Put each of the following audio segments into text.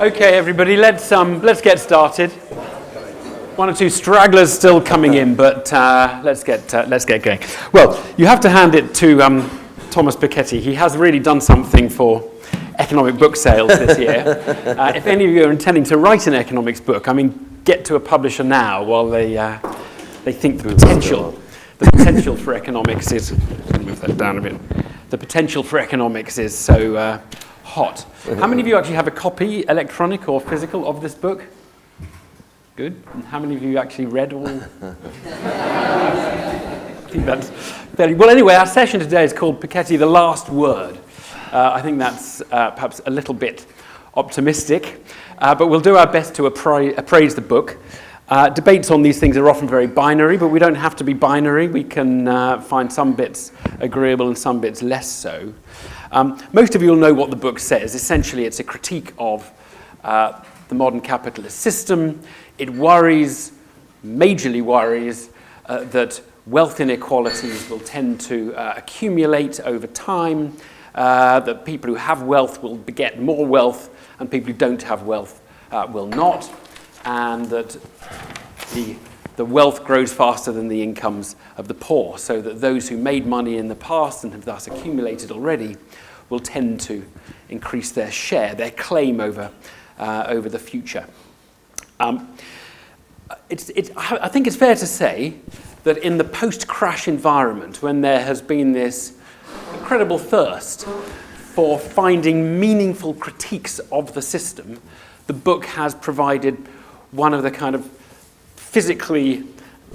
Okay, everybody, let's get started. One or two stragglers still coming in, but let's get going. Well, you have to hand it to Thomas Piketty. He has really done something for economic book sales this year. If any of you are intending to write an economics book, I mean, get to a publisher now while they think the potential for economics is. Move that down a bit. The potential for economics is so hot. How many of you actually have a copy, electronic or physical, of this book? Good. And how many of you actually read all? I think that's fairly well. Anyway, our session today is called Piketty, the Last Word. I think that's perhaps a little bit optimistic, but we'll do our best to appraise the book. Debates on these things are often very binary, but we don't have to be binary. We can find some bits agreeable and some bits less so. Most of you will know what the book says. Essentially, it's a critique of the modern capitalist system. It majorly worries, that wealth inequalities will tend to accumulate over time, that people who have wealth will beget more wealth, and people who don't have wealth will not, and that the wealth grows faster than the incomes of the poor, so that those who made money in the past and have thus accumulated already will tend to increase their share, their claim over the future. I think it's fair to say that in the post-crash environment, when there has been this incredible thirst for finding meaningful critiques of the system, the book has provided one of the kind of physically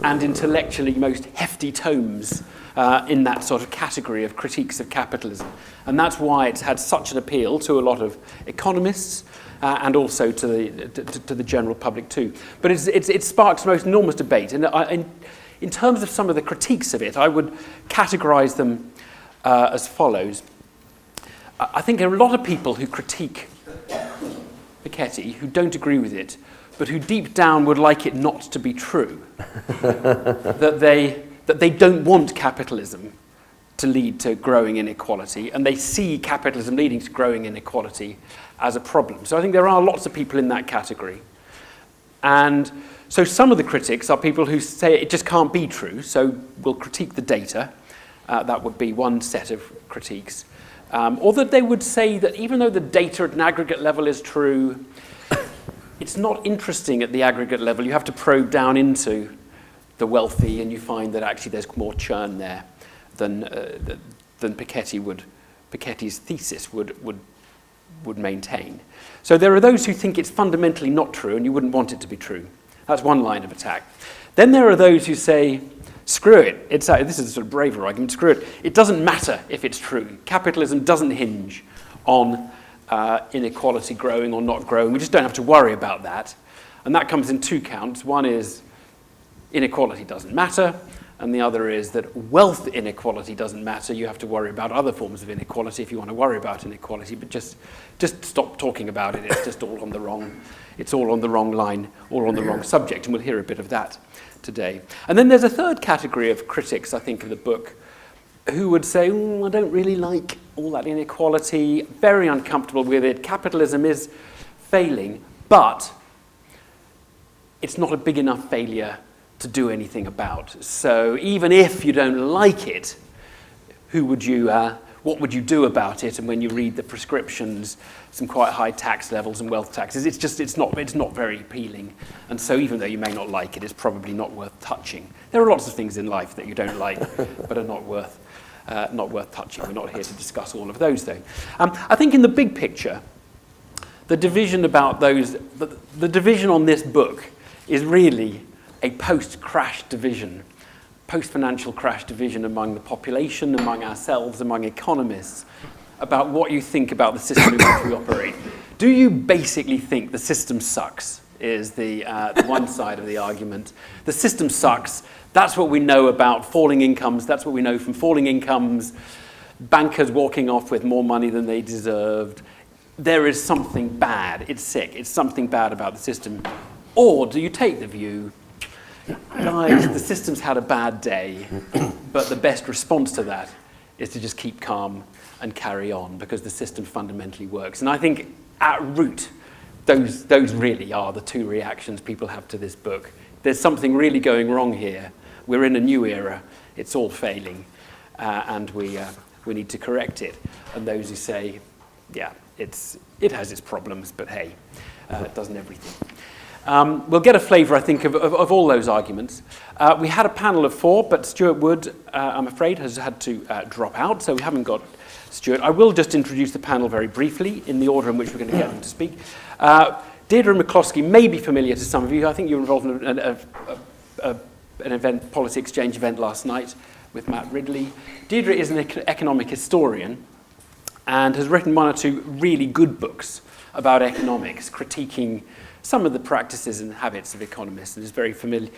and intellectually most hefty tomes in that sort of category of critiques of capitalism. And that's why it's had such an appeal to a lot of economists and also to the general public too. But it sparks most enormous debate. And in terms of some of the critiques of it, I would categorize them as follows. I think there are a lot of people who critique Piketty who don't agree with it, but who deep down would like it not to be true. that they don't want capitalism to lead to growing inequality, and they see capitalism leading to growing inequality as a problem. So I think there are lots of people in that category. And so some of the critics are people who say it just can't be true, so we'll critique the data. That would be one set of critiques. Or that they would say that even though the data at an aggregate level is true, it's not interesting at the aggregate level. You have to probe down into the wealthy, and you find that actually there's more churn there than Piketty's thesis would maintain. So there are those who think it's fundamentally not true, and you wouldn't want it to be true. That's one line of attack. Then there are those who say, screw it. This is a sort of braver argument. Screw it. It doesn't matter if it's true. Capitalism doesn't hinge on inequality growing or not growing. We just don't have to worry about that. And that comes in two counts. One is inequality doesn't matter, and the other is that wealth inequality doesn't matter. You have to worry about other forms of inequality if you want to worry about inequality, but just stop talking about it. It's just all on the wrong line, all on the wrong subject, and we'll hear a bit of that today. And then there's a third category of critics, I think, of the book, who would say, I don't really like all that inequality, very uncomfortable with it. Capitalism is failing, but it's not a big enough failure to do anything about. So even if you don't like it, what would you do about it? And when you read the prescriptions, some quite high tax levels and wealth taxes, it's not very appealing. And so even though you may not like it, it's probably not worth touching. There are lots of things in life that you don't like, but are not worth touching. We're not here to discuss all of those, though. I think in the big picture, the division about those, the division on this book is really a post-crash division, post-financial crash division among the population, among ourselves, among economists, about what you think about the system in which we operate. Do you basically think the system sucks, is the one side of the argument. The system sucks. That's what we know about falling incomes. That's what we know from falling incomes, bankers walking off with more money than they deserved. There is something bad. It's sick. It's something bad about the system. Or do you take the view, guys, the system's had a bad day, but the best response to that is to just keep calm and carry on because the system fundamentally works. And I think at root, those really are the two reactions people have to this book. There's something really going wrong here. We're in a new era. It's all failing, and we need to correct it. And those who say, yeah, it has its problems, but hey, it doesn't everything. We'll get a flavour, I think, of all those arguments. We had a panel of 4, but Stuart Wood, I'm afraid, has had to drop out, so we haven't got Stuart. I will just introduce the panel very briefly in the order in which we're going to get them to speak. Deirdre and McCloskey may be familiar to some of you. I think you were involved in an event, policy exchange event last night with Matt Ridley. Deirdre is an economic historian and has written 1 or 2 really good books about economics, critiquing some of the practices and habits of economists, and is very familiar,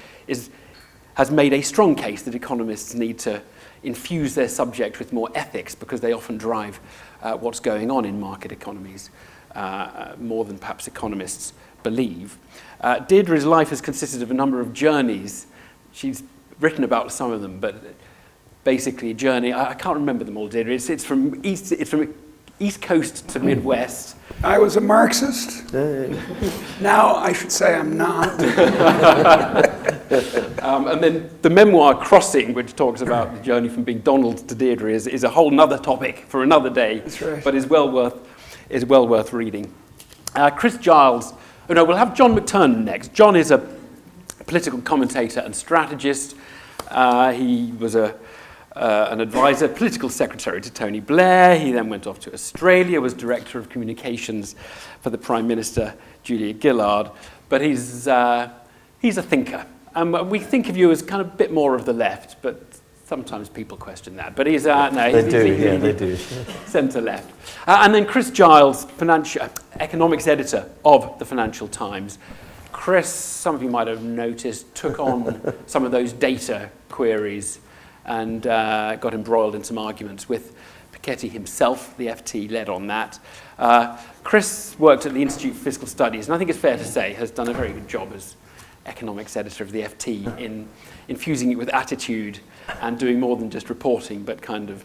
has made a strong case that economists need to infuse their subject with more ethics because they often drive what's going on in market economies more than perhaps economists believe. Deirdre's life has consisted of a number of journeys. She's written about some of them, but basically a journey, I can't remember them all, Deirdre. It's from East Coast to Midwest. I was a Marxist. Now I should say I'm not. And then the memoir Crossing, which talks about the journey from being Donald to Deirdre, is a whole nother topic for another day. That's right. But is well worth reading. Chris Giles. Oh no, we'll have John McTernan next. John is a political commentator and strategist. He was an advisor, political secretary to Tony Blair. He then went off to Australia, was director of communications for the Prime Minister, Julia Gillard. But he's a thinker. And we think of you as kind of a bit more of the left, but sometimes people question that. But he's they do. Centre-left. And then Chris Giles, economics editor of the Financial Times. Chris, some of you might have noticed, took on some of those data queries and got embroiled in some arguments with Piketty himself. The FT led on that. Chris worked at the Institute for Fiscal Studies, and I think it's fair to say has done a very good job as economics editor of the FT in infusing it with attitude and doing more than just reporting, but kind of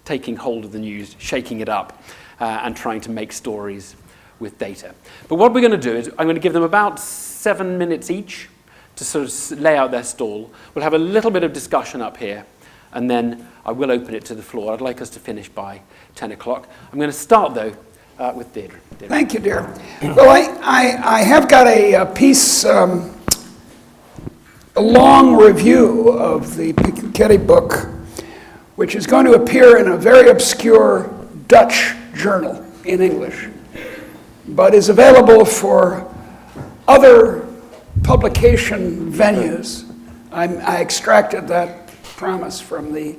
taking hold of the news, shaking it up, and trying to make stories with data. But what we're going to do is I'm going to give them about 7 minutes each to sort of lay out their stall. We'll have a little bit of discussion up here, and then I will open it to the floor. I'd like us to finish by 10 o'clock. I'm going to start, though, with Deirdre. Thank you, Deirdre. Well, I have got a piece, a long review of the Piketty book, which is going to appear in a very obscure Dutch journal in English, but is available for other publication venues. I extracted that promise from the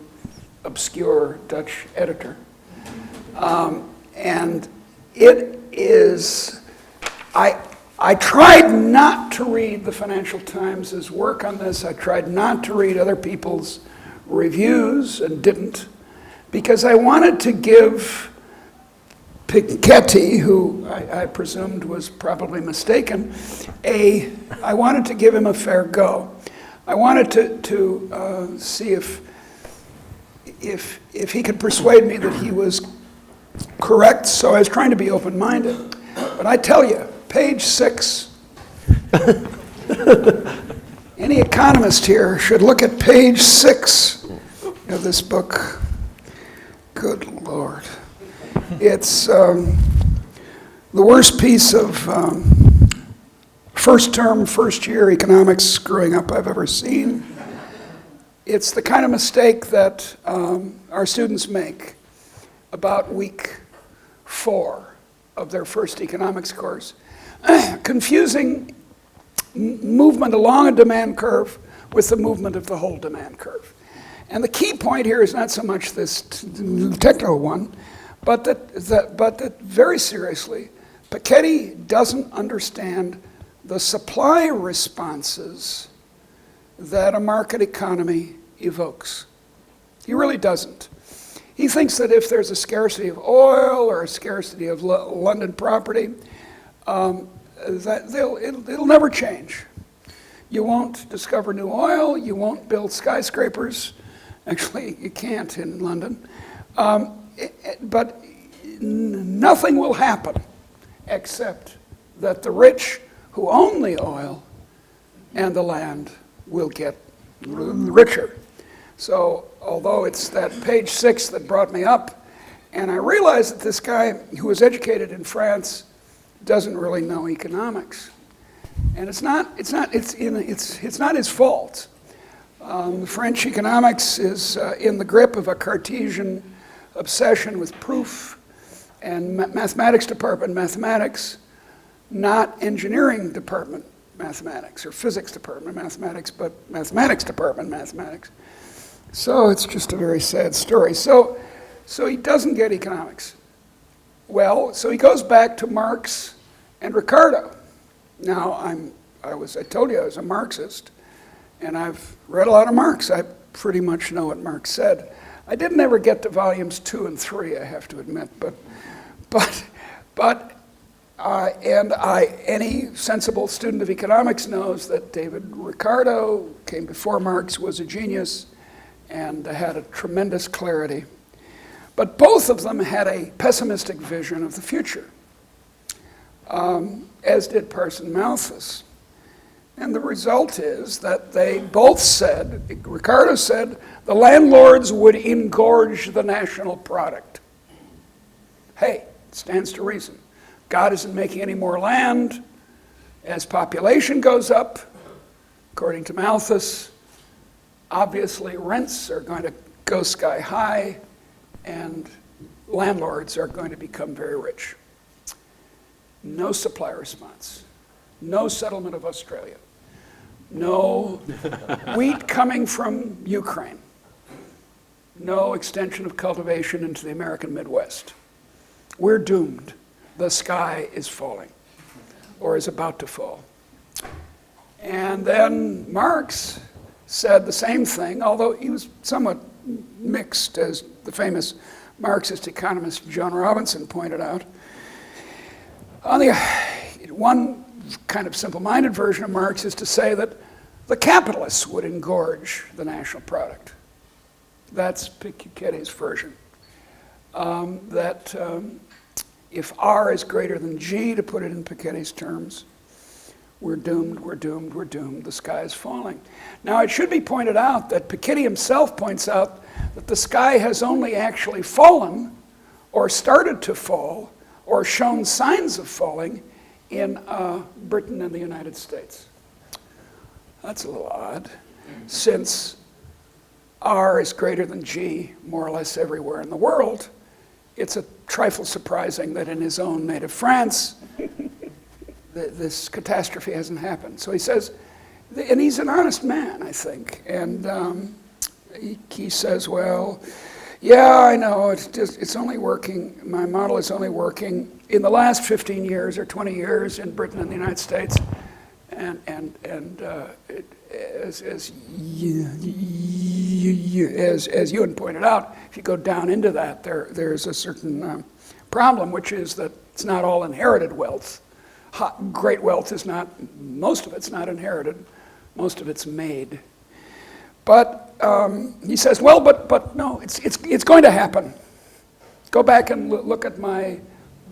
obscure Dutch editor. And it is, I tried not to read the Financial Times' work on this. I tried not to read other people's reviews and didn't, because I wanted to give Piketty, who I presumed was probably mistaken, I wanted to give him a fair go. I wanted to see if he could persuade me that he was correct, so I was trying to be open-minded. But I tell you, page 6, any economist here should look at page 6 of this book. Good Lord. It's the worst piece of first-year economics screwing up I've ever seen. It's the kind of mistake that our students make about week 4 of their first economics course, confusing movement along a demand curve with the movement of the whole demand curve. And the key point here is not so much this technical one, but that very seriously, Piketty doesn't understand the supply responses that a market economy evokes. He really doesn't. He thinks that if there's a scarcity of oil or a scarcity of London property, that it'll never change. You won't discover new oil, you won't build skyscrapers. Actually, you can't in London. But nothing will happen except that the rich who own the oil and the land will get richer. So although it's that page 6 that brought me up, and I realized that this guy who was educated in France doesn't really know economics. And it's not his fault. French economics is in the grip of a Cartesian obsession with proof, and mathematics department mathematics, not engineering department mathematics, or physics department mathematics, but mathematics department mathematics. So it's just a very sad story. So he doesn't get economics. Well, so he goes back to Marx and Ricardo. Now, I told you I was a Marxist, and I've read a lot of Marx. I pretty much know what Marx said. I didn't ever get to volumes 2 and 3, I have to admit, any sensible student of economics knows that David Ricardo came before Marx, was a genius, and had a tremendous clarity. But both of them had a pessimistic vision of the future, as did Parson Malthus. And the result is that they both said, Ricardo said, the landlords would engorge the national product. Hey, it stands to reason. God isn't making any more land. As population goes up, according to Malthus, obviously rents are going to go sky high, and landlords are going to become very rich. No supply response. No settlement of Australia. No wheat coming from Ukraine. No extension of cultivation into the American Midwest. We're doomed. The sky is falling, or is about to fall. And then Marx said the same thing, although he was somewhat mixed, as the famous Marxist economist John Robinson pointed out. On the one kind of simple-minded version of Marx is to say that the capitalists would engorge the national product. That's Piketty's version. If R is greater than G, to put it in Piketty's terms, we're doomed, we're doomed, we're doomed, the sky is falling. Now, it should be pointed out that Piketty himself points out that the sky has only actually fallen, or started to fall, or shown signs of falling in Britain and the United States. That's a little odd, since R is greater than G more or less everywhere in the world. It's a trifle surprising that in his own native France, this catastrophe hasn't happened. So he says, and he's an honest man, I think, and he says, well, yeah, I know, it's only working, my model is only working in the last 15 years or 20 years in Britain and the United States, and as Ewan pointed out, if you go down into that, there's a certain problem, which is that it's not all inherited wealth. Great wealth is not, most of it's not inherited, most of it's made. But he says, well, but no, it's going to happen. Go back and look at my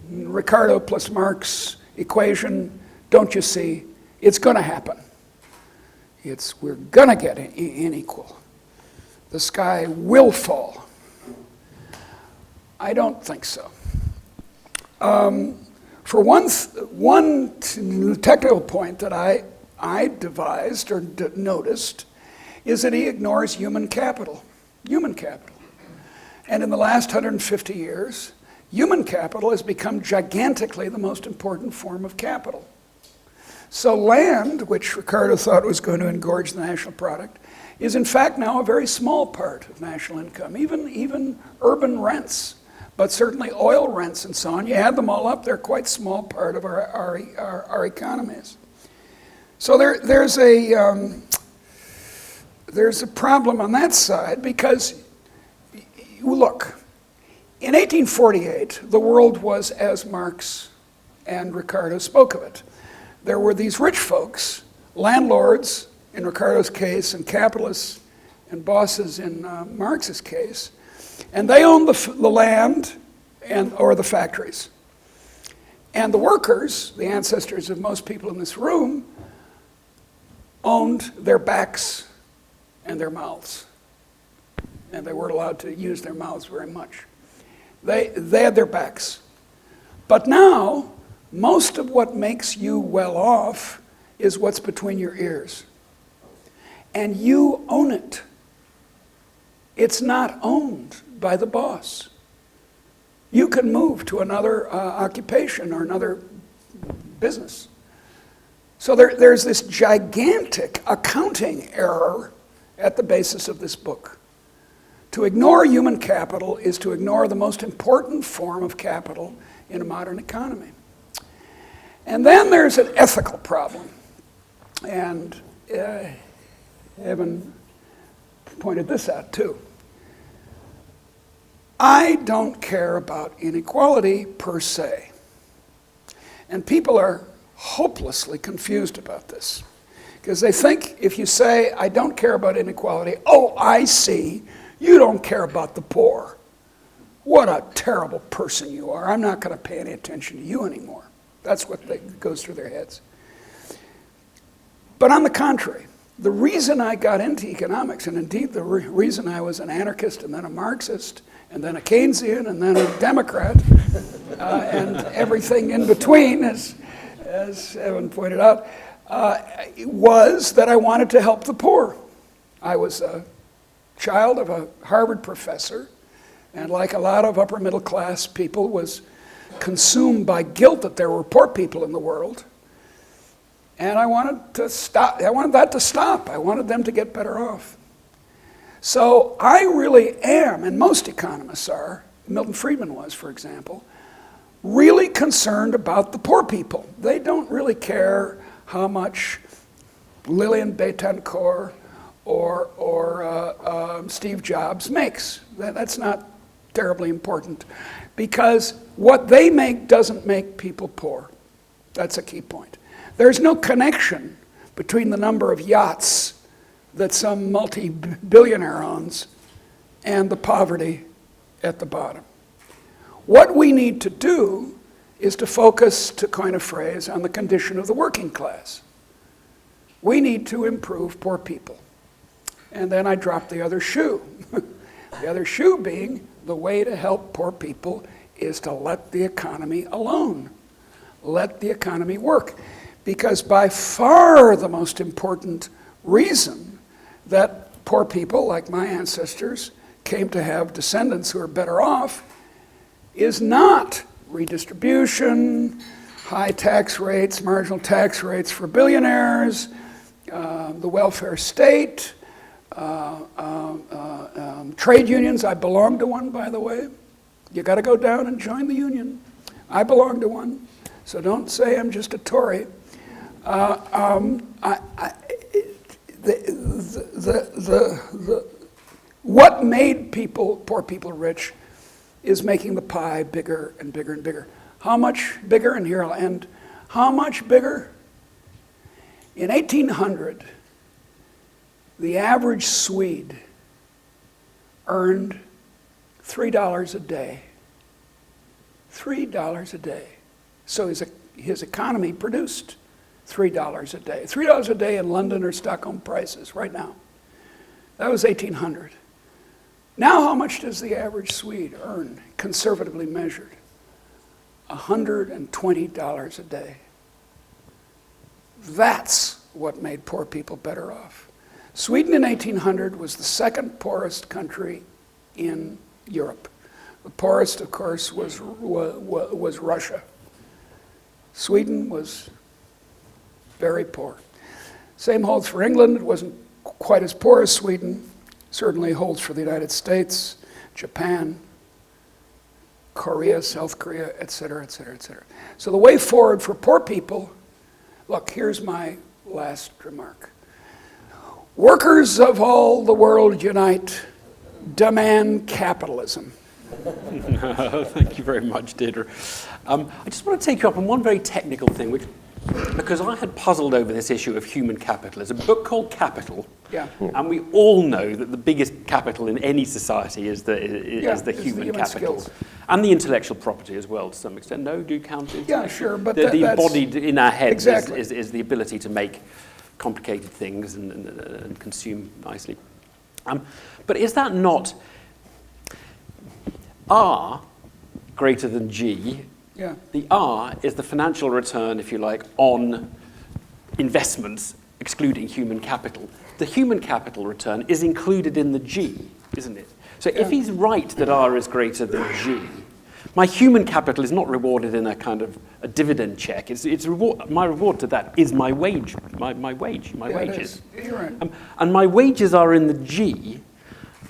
Ricardo plus Marx equation. Don't you see? It's going to happen. We're going to get unequal. The sky will fall. I don't think so. For one technical point that I devised or noticed is that he ignores human capital. Human capital. And in the last 150 years, human capital has become gigantically the most important form of capital. So land, which Ricardo thought was going to engorge the national product, is in fact now a very small part of national income, even urban rents, but certainly oil rents and so on. You add them all up, they're quite small part of our economies. So there's a problem on that side because, look, in 1848, the world was as Marx and Ricardo spoke of it. There were these rich folks, landlords in Ricardo's case, and capitalists and bosses in Marx's case, and they owned the land or the factories. And the workers, the ancestors of most people in this room, owned their backs and their mouths. And they weren't allowed to use their mouths very much. They had their backs. But now, most of what makes you well off is what's between your ears. And you own it. It's not owned by the boss. You can move to another occupation or another business. So there's this gigantic accounting error at the basis of this book. To ignore human capital is to ignore the most important form of capital in a modern economy. And then there's an ethical problem. And Evan pointed this out too. I don't care about inequality per se. And people are hopelessly confused about this. Because they think if you say, I don't care about inequality, oh, I see, you don't care about the poor. What a terrible person you are. I'm not going to pay any attention to you anymore. That's what goes through their heads. But on the contrary, the reason I got into economics, and indeed the reason I was an anarchist and then a Marxist, and then a Keynesian, and then a Democrat, and everything in between, as Evan pointed out, was that I wanted to help the poor. I was a child of a Harvard professor, and like a lot of upper middle class people, was consumed by guilt that there were poor people in the world. And I wanted to stop. I wanted that to stop. I wanted them to get better off. So I really am, and most economists are, Milton Friedman was, for example, really concerned about the poor people. They don't really care how much Lillian Bettencourt or Steve Jobs makes. That's not terribly important, because what they make doesn't make people poor. That's a key point. There's no connection between the number of yachts that some multi-billionaire owns and the poverty at the bottom. What we need to do is to focus, to coin a phrase, on the condition of the working class. We need to improve poor people. And then I dropped the other shoe. The other shoe being the way to help poor people is to let the economy alone. Let the economy work. Because by far the most important reason that poor people, like my ancestors, came to have descendants who are better off is not redistribution, high tax rates, marginal tax rates for billionaires, the welfare state, trade unions. I belong to one, by the way. You got to go down and join the union. I belong to one, so don't say I'm just a Tory. What made poor people rich is making the pie bigger and bigger and bigger. How much bigger? And here I'll end. How much bigger? In 1800, the average Swede earned $3 a day. $3 a day. So his economy produced $3 a day. $3 a day in London or Stockholm prices right now. That was 1800. Now how much does the average Swede earn, conservatively measured? $120 a day. That's what made poor people better off. Sweden in 1800 was the second poorest country in Europe. The poorest, of course, was Russia. Sweden was very poor. Same holds for England. It wasn't quite as poor as Sweden. Certainly holds for the United States, Japan, Korea, South Korea, et cetera, et cetera, et cetera. So the way forward for poor people, look, here's my last remark. Workers of all the world unite, demand capitalism. Thank you very much, Deirdre. I just want to take you up on one very technical thing, which because I had puzzled over this issue of human capital. There's a book called Capital, Yeah. and we all know that the biggest capital in any society is the human capital. Skills. And the intellectual property as well, to some extent. No, do you count it? Yeah, sure, but the that's... embodied in our heads Exactly. is the ability to make complicated things and consume nicely. But is that not R greater than G? Yeah. The R is the financial return, if you like, on investments, excluding human capital. The human capital return is included in the G, isn't it? So if he's right that R is greater than G, my human capital is not rewarded in a kind of a dividend check. My reward to that is my wage, my wages. You're right. And my wages are in the G,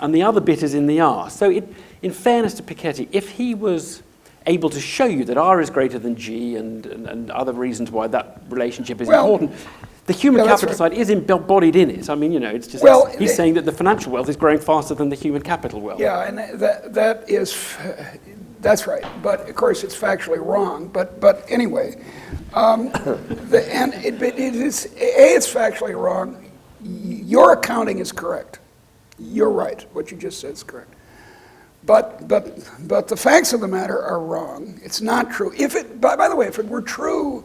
and the other bit is in the R. So in fairness to Piketty, if he was able to show you that R is greater than G and other reasons why that relationship is important, the human capital side is embodied in it. I mean, it's just he's saying that the financial wealth is growing faster than the human capital wealth. Yeah, and that's right. But of course, it's factually wrong. But anyway, it's factually wrong. Your accounting is correct. You're right. What you just said is correct. But the facts of the matter are wrong. It's not true. By the way, if it were true,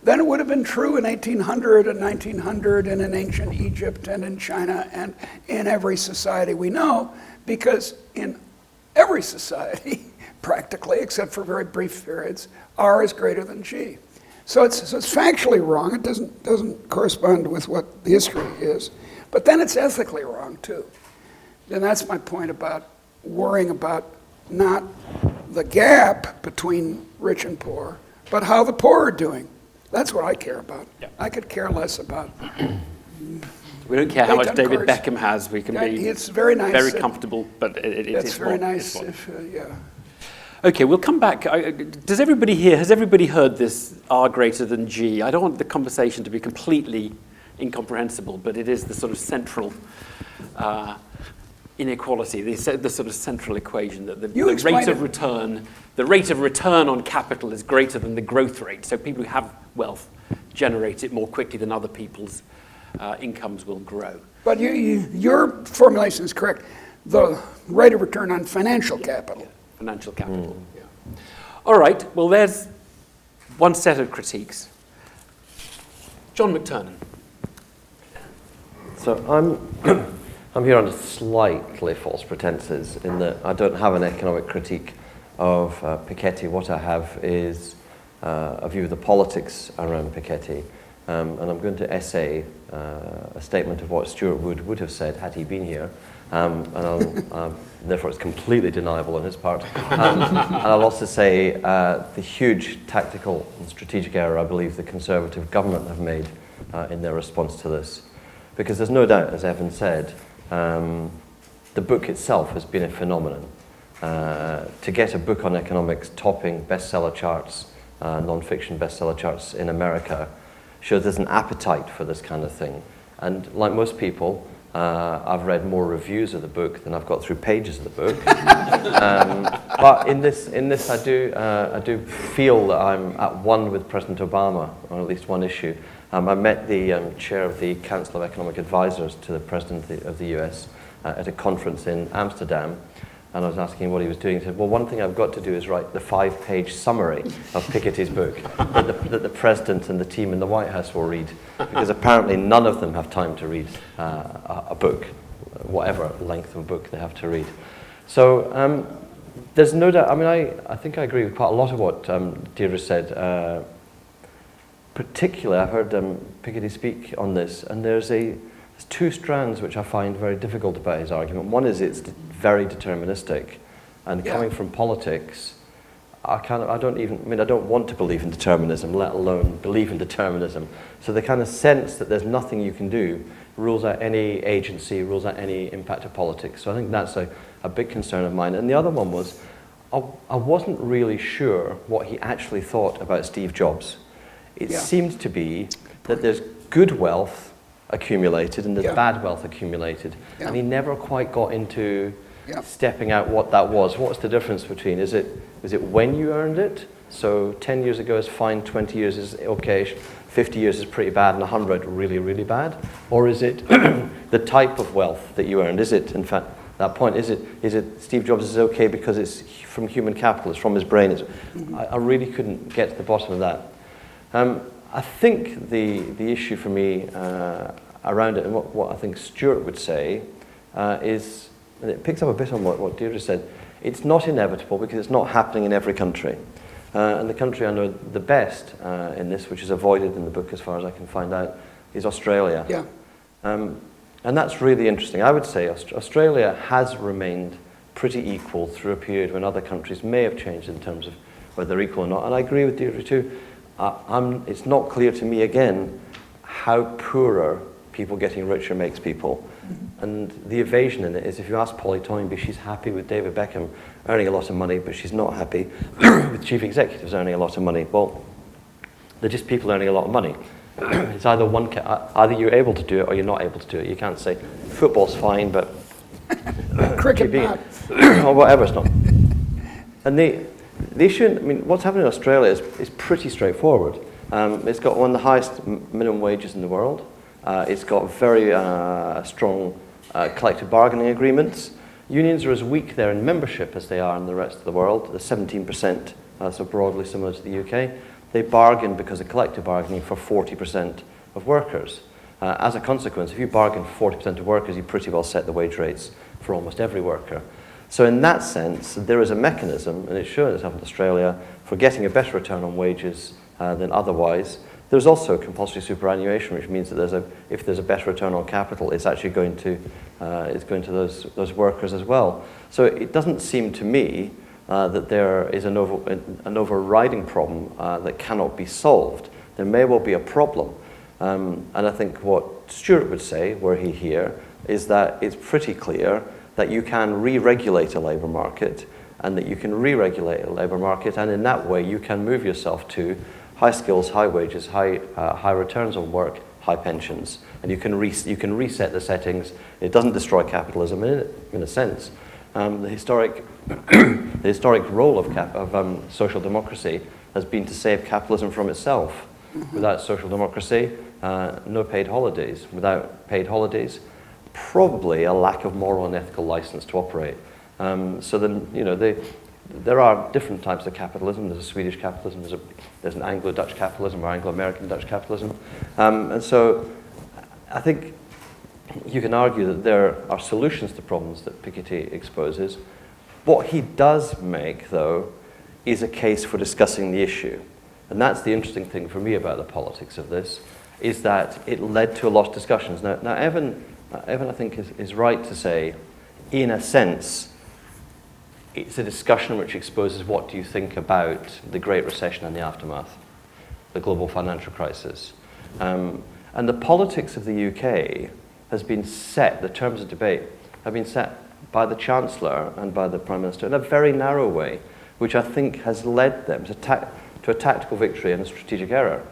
then it would have been true in 1800 and 1900 and in ancient Egypt and in China and in every society we know, because in every society, practically, except for very brief periods, R is greater than G. So it's factually wrong. It doesn't correspond with what the history is. But then it's ethically wrong, too. And that's my point about worrying about not the gap between rich and poor, but how the poor are doing. That's what I care about. Yeah. I could care less about. We don't care how much David Beckham has. We can be it's very nice, very comfortable, but it's very nice. Okay, we'll come back. Has everybody heard this R greater than G? I don't want the conversation to be completely incomprehensible, but it is the sort of central inequality, the sort of central equation that the rate of return on capital is greater than the growth rate. So people who have wealth generate it more quickly than other people's incomes will grow. But your formulation is correct. The rate of return on financial capital. Yeah, financial capital. Yeah. All right. Well, there's one set of critiques. John McTernan. So I'm here under slightly false pretenses in that I don't have an economic critique of Piketty. What I have is a view of the politics around Piketty. And I'm going to essay a statement of what Stuart would have said had he been here. Therefore, it's completely deniable on his part. And I'll also say the huge tactical and strategic error I believe the Conservative government have made in their response to this. Because there's no doubt, as Evan said, the book itself has been a phenomenon. To get a book on economics topping bestseller charts, non-fiction bestseller charts in America, shows there's an appetite for this kind of thing. And like most people, I've read more reviews of the book than I've got through pages of the book. But in this, I do feel that I'm at one with President Obama on at least one issue. I met the chair of the Council of Economic Advisors to the President of the US at a conference in Amsterdam, and I was asking what he was doing. He said, well, one thing I've got to do is write the 5-page summary of Piketty's book that the President and the team in the White House will read, because apparently none of them have time to read a book, whatever length of a book they have to read. So there's no doubt, I mean, I think I agree with quite a lot of what Deirdre said. Particularly, I've heard Piketty speak on this, and there's two strands which I find very difficult about his argument. One is it's very deterministic, and coming from politics, I don't want to believe in determinism, let alone believe in determinism. So the kind of sense that there's nothing you can do rules out any agency, rules out any impact of politics. So I think that's a big concern of mine. And the other one was, I wasn't really sure what he actually thought about Steve Jobs. It seemed to be that there's good wealth accumulated and there's bad wealth accumulated. And he never quite got into stepping out what that was. What's the difference between, is it when you earned it? So 10 years ago is fine, 20 years is okay, 50 years is pretty bad and 100 really, really bad? Or is it the type of wealth that you earned? Is it, in fact, that point, is it Steve Jobs is okay because it's from human capital, it's from his brain? I really couldn't get to the bottom of that. I think the issue for me around it, and what I think Stuart would say, is, and it picks up a bit on what Deirdre said, it's not inevitable because it's not happening in every country. And the country I know the best in this, which is avoided in the book as far as I can find out, is Australia. Yeah. And that's really interesting. I would say Australia has remained pretty equal through a period when other countries may have changed in terms of whether they're equal or not. And I agree with Deirdre too. It's not clear to me, again, how poorer people getting richer makes people. Mm-hmm. And the evasion in it is, if you ask Polly Toynbee, she's happy with David Beckham earning a lot of money, but she's not happy with chief executives earning a lot of money. Well, they're just people earning a lot of money. It's either either you're able to do it or you're not able to do it. You can't say football's fine, but cricket not. or whatever, it's not. And the issue, I mean, what's happening in Australia is pretty straightforward. It's got one of the highest minimum wages in the world. It's got very strong collective bargaining agreements. Unions are as weak there in membership as they are in the rest of the world. They're 17%, so broadly similar to the UK. They bargain because of collective bargaining for 40% of workers. As a consequence, if you bargain for 40% of workers, you pretty well set the wage rates for almost every worker. So in that sense, there is a mechanism, and it's shown itself in Australia, for getting a better return on wages than otherwise. There's also compulsory superannuation, which means that if there's a better return on capital, it's actually going to those workers as well. So it doesn't seem to me that there is an overriding problem that cannot be solved. There may well be a problem. And I think what Stuart would say, were he here, is that it's pretty clear that you can re-regulate a labour market, and that you can re-regulate a labour market, and in that way you can move yourself to high skills, high wages, high returns on work, high pensions, and you can reset the settings. It doesn't destroy capitalism in a sense. The historic role of social democracy has been to save capitalism from itself. Mm-hmm. Without social democracy, no paid holidays. Without paid holidays, probably a lack of moral and ethical license to operate. So then, there are different types of capitalism. There's a Swedish capitalism, there's an Anglo-Dutch capitalism or Anglo-American Dutch capitalism. And so I think you can argue that there are solutions to problems that Piketty exposes. What he does make, though, is a case for discussing the issue. And that's the interesting thing for me about the politics of this, is that it led to a lot of discussions. Now Evan, I think, is right to say, in a sense, it's a discussion which exposes what do you think about the Great Recession and the aftermath, the global financial crisis. And the politics of the UK has been set, the terms of debate have been set by the Chancellor and by the Prime Minister in a very narrow way, which I think has led them to a tactical victory and a strategic error.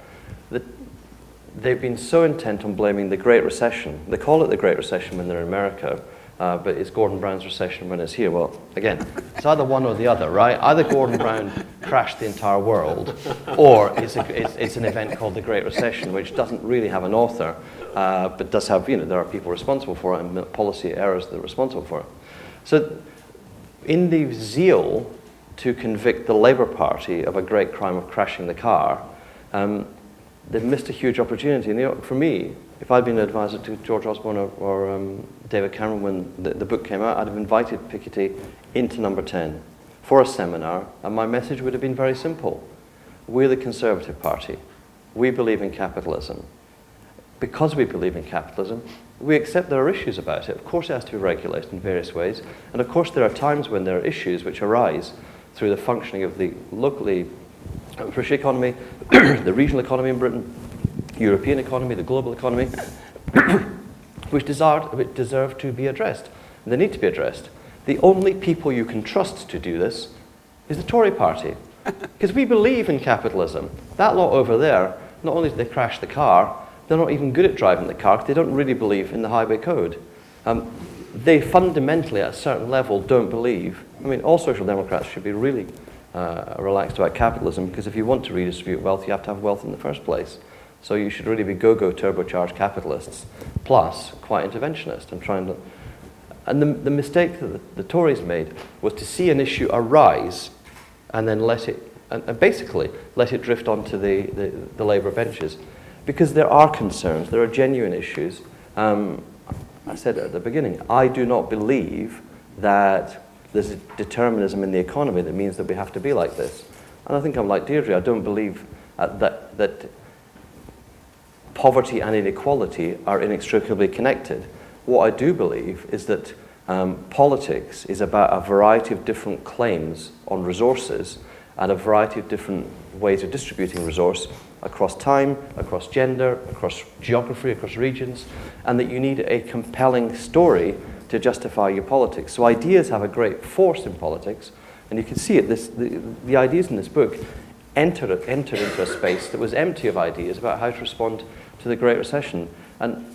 They've been so intent on blaming the Great Recession. They call it the Great Recession when they're in America, but it's Gordon Brown's recession when it's here. Well, again, it's either one or the other, right? Either Gordon Brown crashed the entire world, or it's an event called the Great Recession, which doesn't really have an author, but does have, there are people responsible for it and policy errors that are responsible for it. So in the zeal to convict the Labour Party of a great crime of crashing the car, they've missed a huge opportunity. And for me, if I'd been an advisor to George Osborne or David Cameron when the book came out, I'd have invited Piketty into Number 10 for a seminar, and my message would have been very simple. We're the Conservative Party. We believe in capitalism. Because we believe in capitalism, we accept there are issues about it. Of course it has to be regulated in various ways, and of course there are times when there are issues which arise through the functioning of the locally British economy, the regional economy in Britain, European economy, the global economy, which deserve to be addressed. And they need to be addressed. The only people you can trust to do this is the Tory party. Because we believe in capitalism. That lot over there, not only do they crash the car, they're not even good at driving the car because they don't really believe in the highway code. They fundamentally, at a certain level, don't believe. I mean, all social democrats should be really relaxed about capitalism, because if you want to redistribute wealth, you have to have wealth in the first place. So you should really be go-go turbocharged capitalists, plus quite interventionist and trying to... And the mistake that the Tories made was to see an issue arise and then let it, and basically let it drift onto the Labour benches. Because there are concerns, there are genuine issues. I said at the beginning, I do not believe that there's a determinism in the economy that means that we have to be like this. And I think I'm like Deirdre, I don't believe that poverty and inequality are inextricably connected. What I do believe is that politics is about a variety of different claims on resources and a variety of different ways of distributing resource across time, across gender, across geography, across regions, and that you need a compelling story to justify your politics. So ideas have a great force in politics, and you can see it. The ideas in this book entered into a space that was empty of ideas about how to respond to the Great Recession. And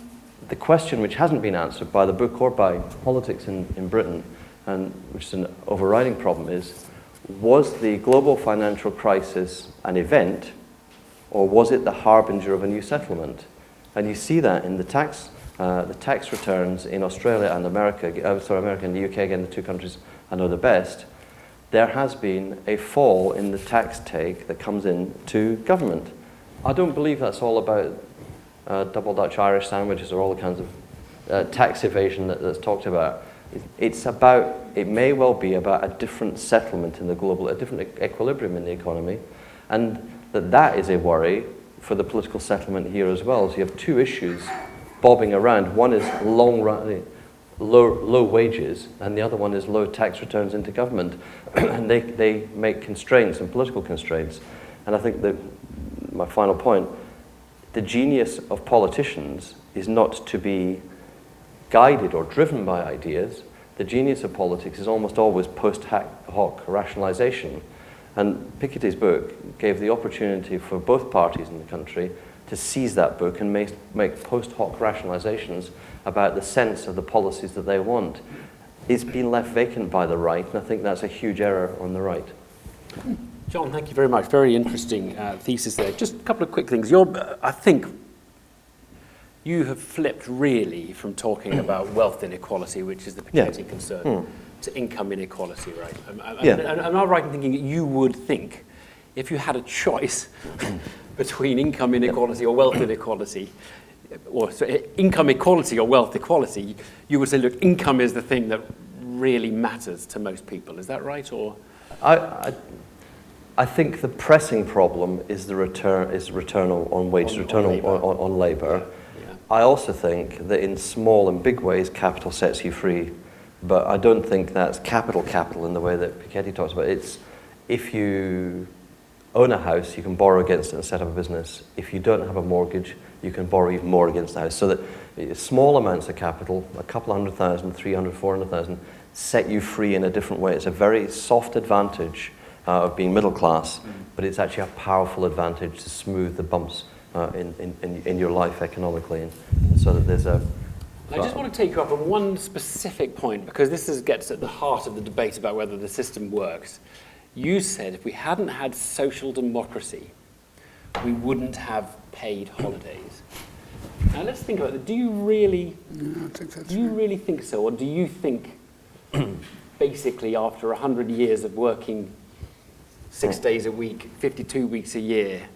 the question which hasn't been answered by the book or by politics in Britain, and which is an overriding problem, is, was the global financial crisis an event, or was it the harbinger of a new settlement? And you see that in the tax returns in Australia and America and the UK, again, the two countries I know the best. There has been a fall in the tax take that comes in to government. I don't believe that's all about double Dutch Irish sandwiches or all the kinds of tax evasion that's talked about. It may well be about a different settlement in the global, a different equilibrium in the economy, and that is a worry for the political settlement here as well. So you have two issues bobbing around. One is low wages, and the other one is low tax returns into government. And they make constraints and political constraints. And I think that my final point, the genius of politicians is not to be guided or driven by ideas. The genius of politics is almost always post hoc rationalization. And Piketty's book gave the opportunity for both parties in the country to seize that book and make post hoc rationalizations about the sense of the policies that they want. It's been left vacant by the right, and I think that's a huge error on the right. John, thank you very much. Very interesting thesis there. Just a couple of quick things. I think you have flipped really from talking about wealth inequality, which is the Piketty concern, to income inequality, right? Am I right in thinking that you would think, if you had a choice between income inequality or wealth inequality, or income equality or wealth equality, you would say, look, income is the thing that really matters to most people. Is that right? Or I think the pressing problem is the return on wages, on labour. Yeah. I also think that in small and big ways, capital sets you free. But I don't think that's capital in the way that Piketty talks about. It's if you own a house, you can borrow against it and set up a business. If you don't have a mortgage, you can borrow even more against the house. So that small amounts of capital, a couple 100,000, 300, 400,000, set you free in a different way. It's a very soft advantage of being middle class, but it's actually a powerful advantage to smooth the bumps in your life economically. And so that there's a... I just want to take you up on one specific point, because this gets at the heart of the debate about whether the system works. You said if we hadn't had social democracy, we wouldn't have paid holidays. Now let's think about it. Do you really think so? Or do you think basically after 100 years of working 6 days a week, 52 weeks a year,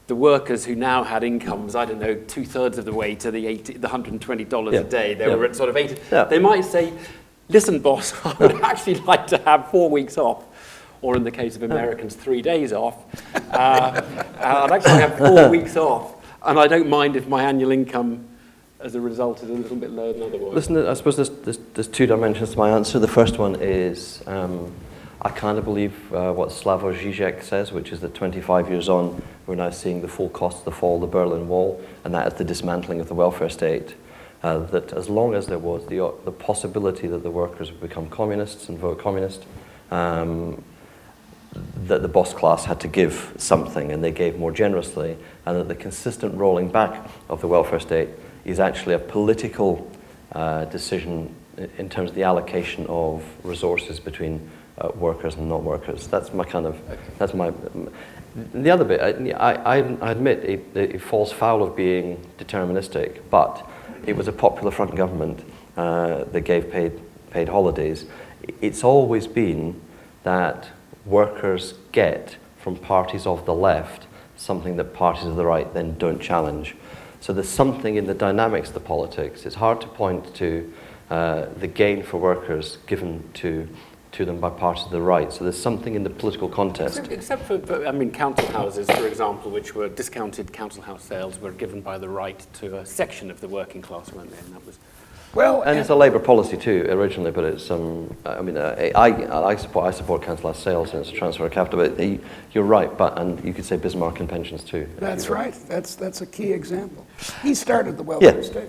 the workers who now had incomes, I don't know, 2/3 of the way to the $120 a day, they were at sort of 80. Yeah. They might say, listen, boss, I would actually like to have 4 weeks off, or in the case of Americans, 3 days off. I'd actually have 4 weeks off, and I don't mind if my annual income as a result is a little bit lower than otherwise. Listen, I suppose there's two dimensions to my answer. The first one is I kind of believe what Slavoj Žižek says, which is that 25 years on, we're now seeing the full cost of the fall of the Berlin Wall, and that is the dismantling of the welfare state. That as long as there was the possibility that the workers would become communists and vote communist, that the boss class had to give something, and they gave more generously, and that the consistent rolling back of the welfare state is actually a political decision in terms of the allocation of resources between workers and non-workers. That's my kind of, that's my, the other bit, I admit it falls foul of being deterministic, but it was a Popular Front government that gave paid holidays. It's always been that workers get from parties of the left something that parties of the right then don't challenge. So there's something in the dynamics of the politics. It's hard to point to the gain for workers given to them by parties of the right. So there's something in the political contest. Except for council houses, for example, which were discounted council house sales were given by the right to a section of the working class, weren't they? And that was... Well, and it's a Labour policy too, originally, but it's I support council house sales and it's a transfer of capital. But you're right, and you could say Bismarck and pensions too. That's right. That's a key example. He started the welfare state.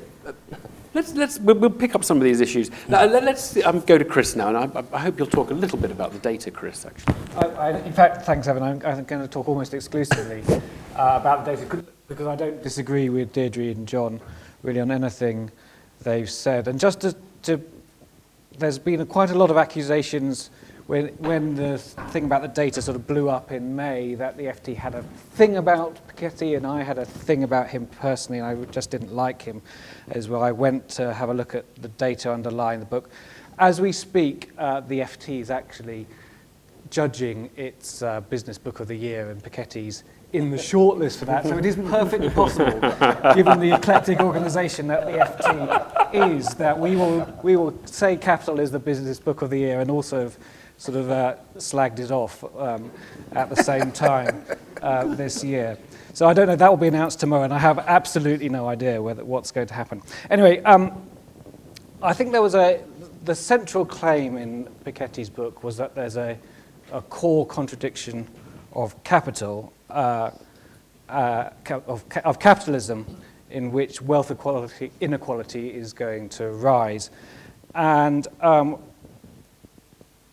We'll pick up some of these issues. Now, let's go to Chris now, and I hope you'll talk a little bit about the data, Chris, actually. In fact, thanks, Evan. I'm going to talk almost exclusively about the data because I don't disagree with Deirdre and John really on anything they've said. And just to there's been quite a lot of accusations when the thing about the data sort of blew up in May that the FT had a thing about Piketty and I had a thing about him personally, and I just didn't like him as well. I went to have a look at the data underlying the book. As we speak, the FT is actually judging its business book of the year, and Piketty's in the shortlist for that. So it is perfectly possible, given the eclectic organisation that the FT is, that we will say Capital is the business book of the year and also have sort of slagged it off at the same time this year. So I don't know, that will be announced tomorrow, and I have absolutely no idea what's going to happen. Anyway, I think there was the central claim in Piketty's book was that there's a core contradiction of capital, of capitalism, in which wealth inequality is going to rise. And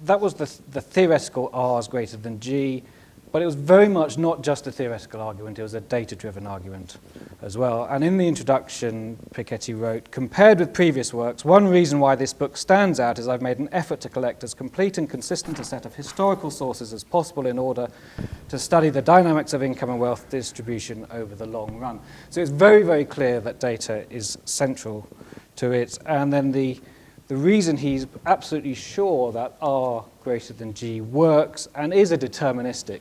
that was the theoretical R is greater than G, but it was very much not just a theoretical argument, it was a data-driven argument as well. And in the introduction, Piketty wrote, compared with previous works, one reason why this book stands out is I've made an effort to collect as complete and consistent a set of historical sources as possible in order to study the dynamics of income and wealth distribution over the long run. So it's very, very clear that data is central to it. And then the reason he's absolutely sure that R greater than G works and is a deterministic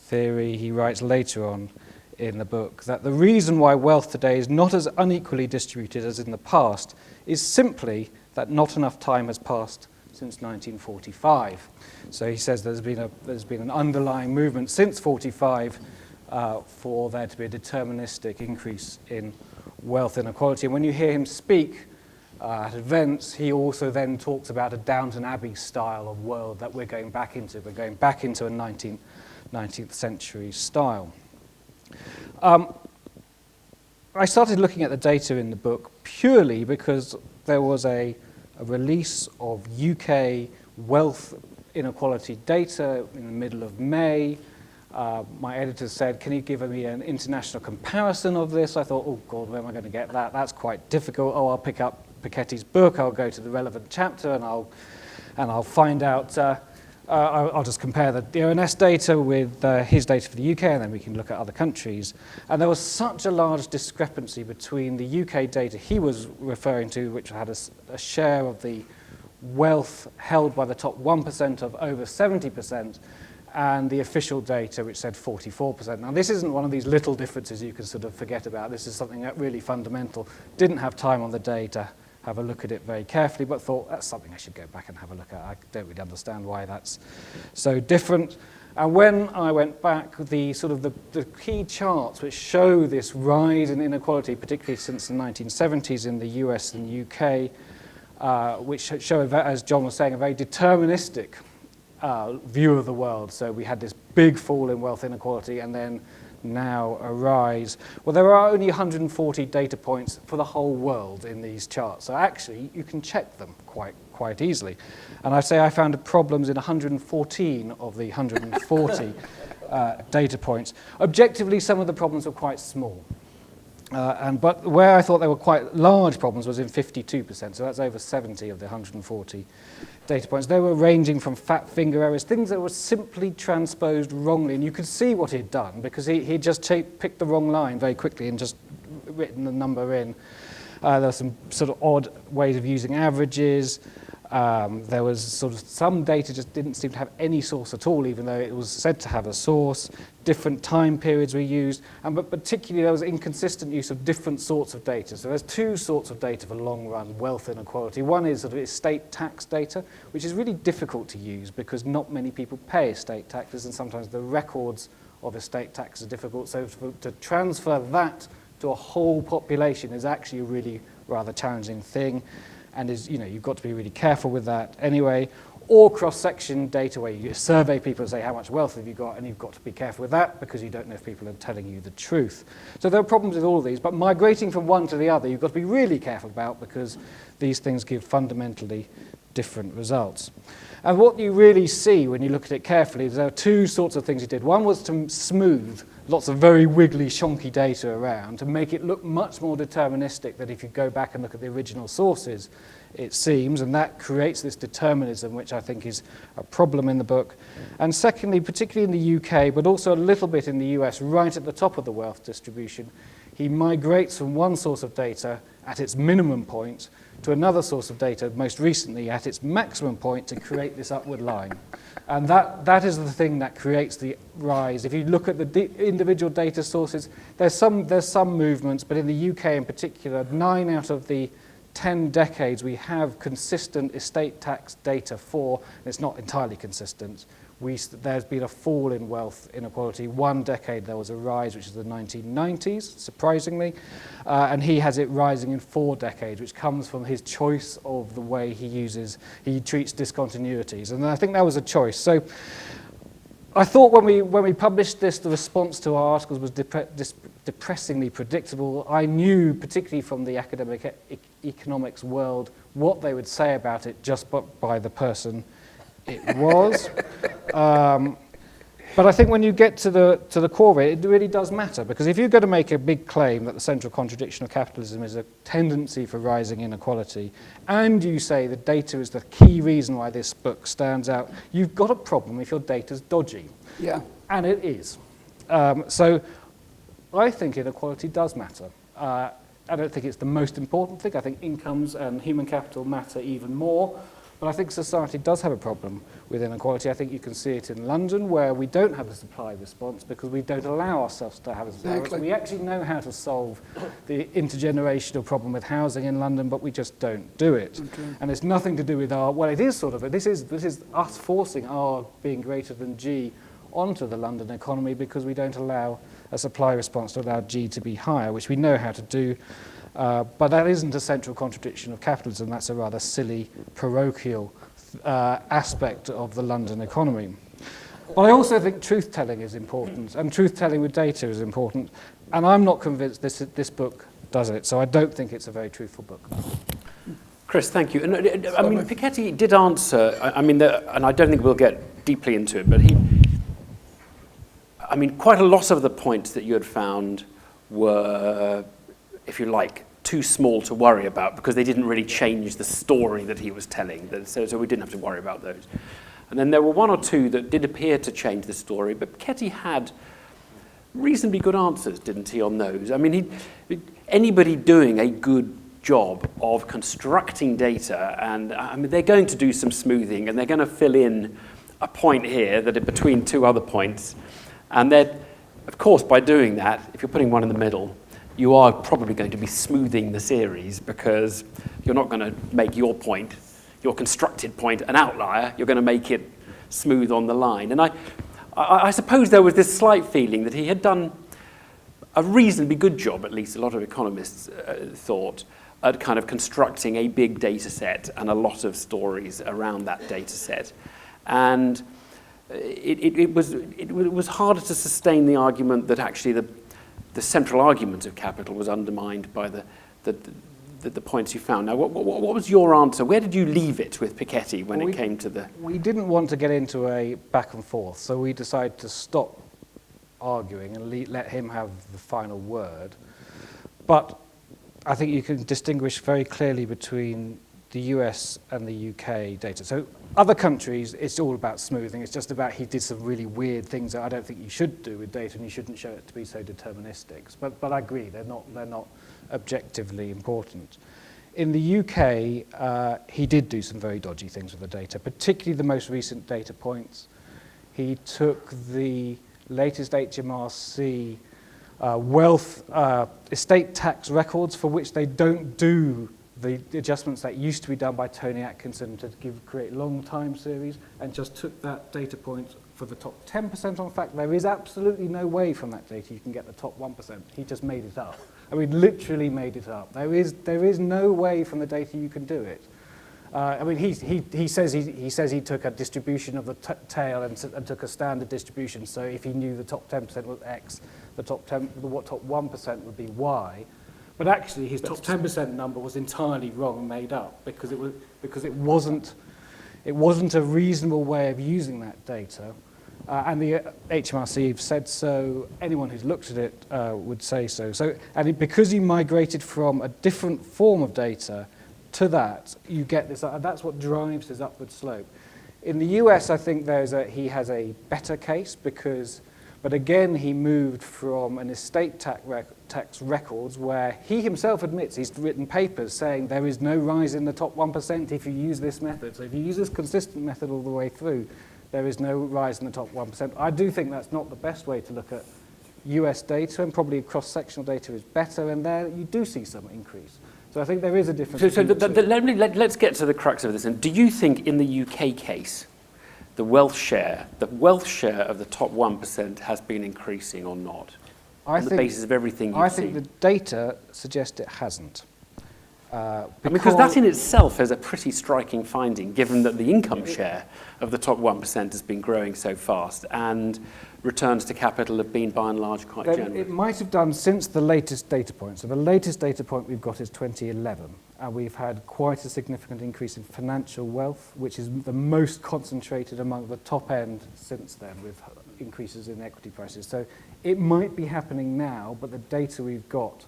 theory, he writes later on in the book, that the reason why wealth today is not as unequally distributed as in the past is simply that not enough time has passed since 1945. So he says there's been an underlying movement since 45 for there to be a deterministic increase in wealth inequality. And when you hear him speak at events, he also then talks about a Downton Abbey style of world that we're going back into. We're going back into a 19th century style. I started looking at the data in the book purely because there was a release of UK wealth inequality data in the middle of May. My editor said, can you give me an international comparison of this? I thought, oh God, where am I going to get that? That's quite difficult. Oh, I'll pick up Piketty's book, I'll go to the relevant chapter and I'll find out, I'll just compare the ONS data with his data for the UK, and then we can look at other countries. And there was such a large discrepancy between the UK data he was referring to, which had a share of the wealth held by the top 1% of over 70%, and the official data, which said 44%. Now, this isn't one of these little differences you can sort of forget about. This is something that really fundamental. Didn't have time on the day to have a look at it very carefully, but thought that's something I should go back and have a look at. I don't really understand why that's so different. And when I went back, the key charts which show this rise in inequality, particularly since the 1970s in the US and UK, which show, as John was saying, a very deterministic view of the world. So we had this big fall in wealth inequality and then now a rise. Well, there are only 140 data points for the whole world in these charts. So actually, you can check them quite easily. And I say I found problems in 114 of the 140 data points. Objectively, some of the problems were quite small. But where I thought there were quite large problems was in 52%, so that's over 70 of the 140 data points. They were ranging from fat finger errors, things that were simply transposed wrongly, and you could see what he'd done because he just picked the wrong line very quickly and just written the number in. There were some sort of odd ways of using averages. There was sort of some data just didn't seem to have any source at all, even though it was said to have a source. Different time periods were used, but particularly there was inconsistent use of different sorts of data. So there's two sorts of data for long-run wealth inequality. One is sort of estate tax data, which is really difficult to use because not many people pay estate taxes, and sometimes the records of estate tax are difficult. So to transfer that to a whole population is actually a really rather challenging thing. And you've got to be really careful with that anyway. Or cross-section data where you survey people and say how much wealth have you got, and you've got to be careful with that because you don't know if people are telling you the truth. So there are problems with all of these, but migrating from one to the other you've got to be really careful about because these things give fundamentally different results. And what you really see when you look at it carefully is there are two sorts of things he did. One was to smooth lots of very wiggly, shonky data around to make it look much more deterministic than if you go back and look at the original sources, it seems, and that creates this determinism, which I think is a problem in the book. And secondly, particularly in the UK, but also a little bit in the US, right at the top of the wealth distribution, he migrates from one source of data at its minimum point to another source of data, most recently at its maximum point, to create this upward line. And that is the thing that creates the rise. If you look at the individual data sources, there's some movements, but in the UK in particular, 9 out of the 10 decades we have consistent estate tax data for, and it's not entirely consistent, there's been a fall in wealth inequality. 1 decade there was a rise, which is the 1990s, surprisingly, and he has it rising in 4 decades, which comes from his choice of the way he treats discontinuities, and I think that was a choice. So I thought when we published this, the response to our articles was depressingly predictable. I knew, particularly from the academic economics world, what they would say about it just by the person it was. But I think when you get to the core of it, it really does matter, because if you're going to make a big claim that the central contradiction of capitalism is a tendency for rising inequality, and you say the data is the key reason why this book stands out, you've got a problem if your data's dodgy. Yeah. And it is. So I think inequality does matter. I don't think it's the most important thing. I think incomes and human capital matter even more. But I think society does have a problem with inequality. I think you can see it in London, where we don't have a supply response because we don't allow ourselves to have a supply response. We actually know how to solve the intergenerational problem with housing in London, but we just don't do it. Okay. And it's nothing to do with it is sort of, this is us forcing R being greater than G onto the London economy because we don't allow a supply response to allow G to be higher, which we know how to do. But that isn't a central contradiction of capitalism. That's a rather silly, parochial aspect of the London economy. But I also think truth-telling is important, and truth-telling with data is important. And I'm not convinced this book does it, so I don't think it's a very truthful book. Chris, thank you. And I mean, Piketty did answer, and I don't think we'll get deeply into it, but quite a lot of the points that you had found were, if you like, too small to worry about because they didn't really change the story that he was telling. So we didn't have to worry about those. And then there were 1 or 2 that did appear to change the story, but Piketty had reasonably good answers, didn't he, on those? I mean, anybody doing a good job of constructing data, and they're going to do some smoothing, and they're going to fill in a point here that are between 2 other points. And then, of course, by doing that, if you're putting one in the middle, you are probably going to be smoothing the series because you're not going to make your point, your constructed point, an outlier. You're going to make it smooth on the line. And I suppose there was this slight feeling that he had done a reasonably good job, at least a lot of economists thought, at kind of constructing a big data set and a lot of stories around that data set. And it was harder to sustain the argument that actually the central argument of capital was undermined by the points you found. Now, what was your answer? Where did you leave it with Piketty when it came to the... We didn't want to get into a back and forth, so we decided to stop arguing and let him have the final word. But I think you can distinguish very clearly between the US and the UK data. So other countries, it's all about smoothing. It's just about he did some really weird things that I don't think you should do with data, and you shouldn't show it to be so deterministic. But I agree, they're not objectively important. In the UK, he did do some very dodgy things with the data, particularly the most recent data points. He took the latest HMRC wealth estate tax records, for which they don't do the adjustments that used to be done by Tony Atkinson to create long time series, and just took that data point for the top 10%. On fact, there is absolutely no way from that data you can get the top 1%. He just made it up. I mean, literally made it up. There is no way from the data you can do it. I mean, he says he took a distribution of the tail and took a standard distribution. So if he knew the top 10% was X, the top 1% would be Y. But actually, his top 10% number was entirely wrong and made up because it wasn't a reasonable way of using that data. And the HMRC said so. Anyone who's looked at it would say so. Because he migrated from a different form of data to that, you get this. That's what drives his upward slope. In the US, I think he has a better case but again, he moved from an estate tax records where he himself admits he's written papers saying there is no rise in the top 1% if you use this method. So if you use this consistent method all the way through, there is no rise in the top 1%. I do think that's not the best way to look at US data, and probably cross-sectional data is better, and there you do see some increase. So I think there is a difference. Let's get to the crux of this. And do you think in the UK case, the wealth share of the top 1% has been increasing or not? On the basis of everything you've seen. I think the data suggests it hasn't. Because that in itself is a pretty striking finding, given that the income share of the top 1% has been growing so fast, and returns to capital have been, by and large, quite generous. It might have done since the latest data point. So the latest data point we've got is 2011, and we've had quite a significant increase in financial wealth, which is the most concentrated among the top end since then, with increases in equity prices. So it might be happening now, but the data we've got,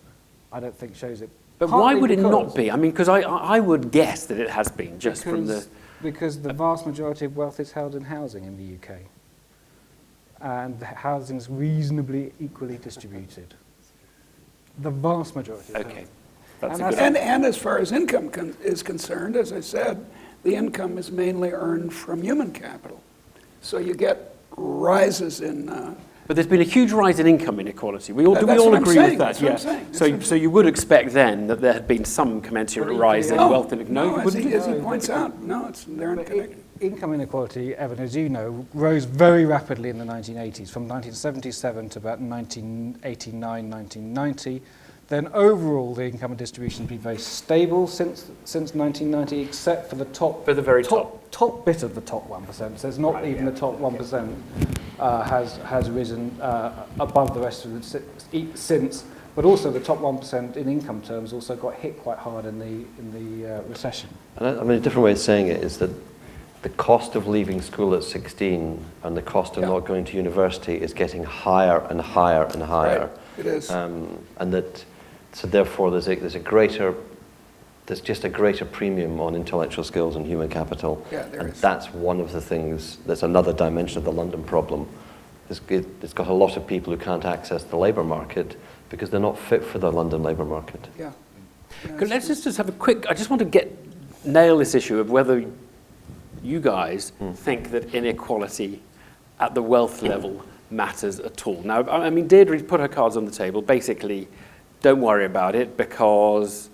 I don't think shows it. But why would it not be? I mean, because I would guess that it has been, just from the... Because the vast majority of wealth is held in housing in the UK. And housing is reasonably equally distributed. The vast majority. Okay. That's and as far as income is concerned, as I said, the income is mainly earned from human capital. So you get rises in... But there's been a huge rise in income inequality. We all agree with that? That's what I'm saying. So you would expect then that there had been some commensurate rise in wealth inequality? No, as he points out, no, they're unconnected. Income inequality, Evan, as you know, rose very rapidly in the 1980s, from 1977 to about 1989, 1990. Then overall, the income distribution has been very stable since 1990, except for the top bit of the top 1%. So it's not even the top 1% has risen above the rest of it since. But also the top 1% in income terms also got hit quite hard in the recession. And I mean, a different way of saying it is that the cost of leaving school at 16 and the cost of not going to university is getting higher and higher and higher. Right. It is. So therefore, there's just a greater premium on intellectual skills and human capital. Yeah, there is. That's one of the things. That's another dimension of the London problem. It's got a lot of people who can't access the labour market because they're not fit for the London labour market. Yeah. Let's just have a quick. I just want to nail this issue of whether you guys think that inequality at the wealth level matters at all. Now, I mean, Deirdre put her cards on the table. Basically, don't worry about it because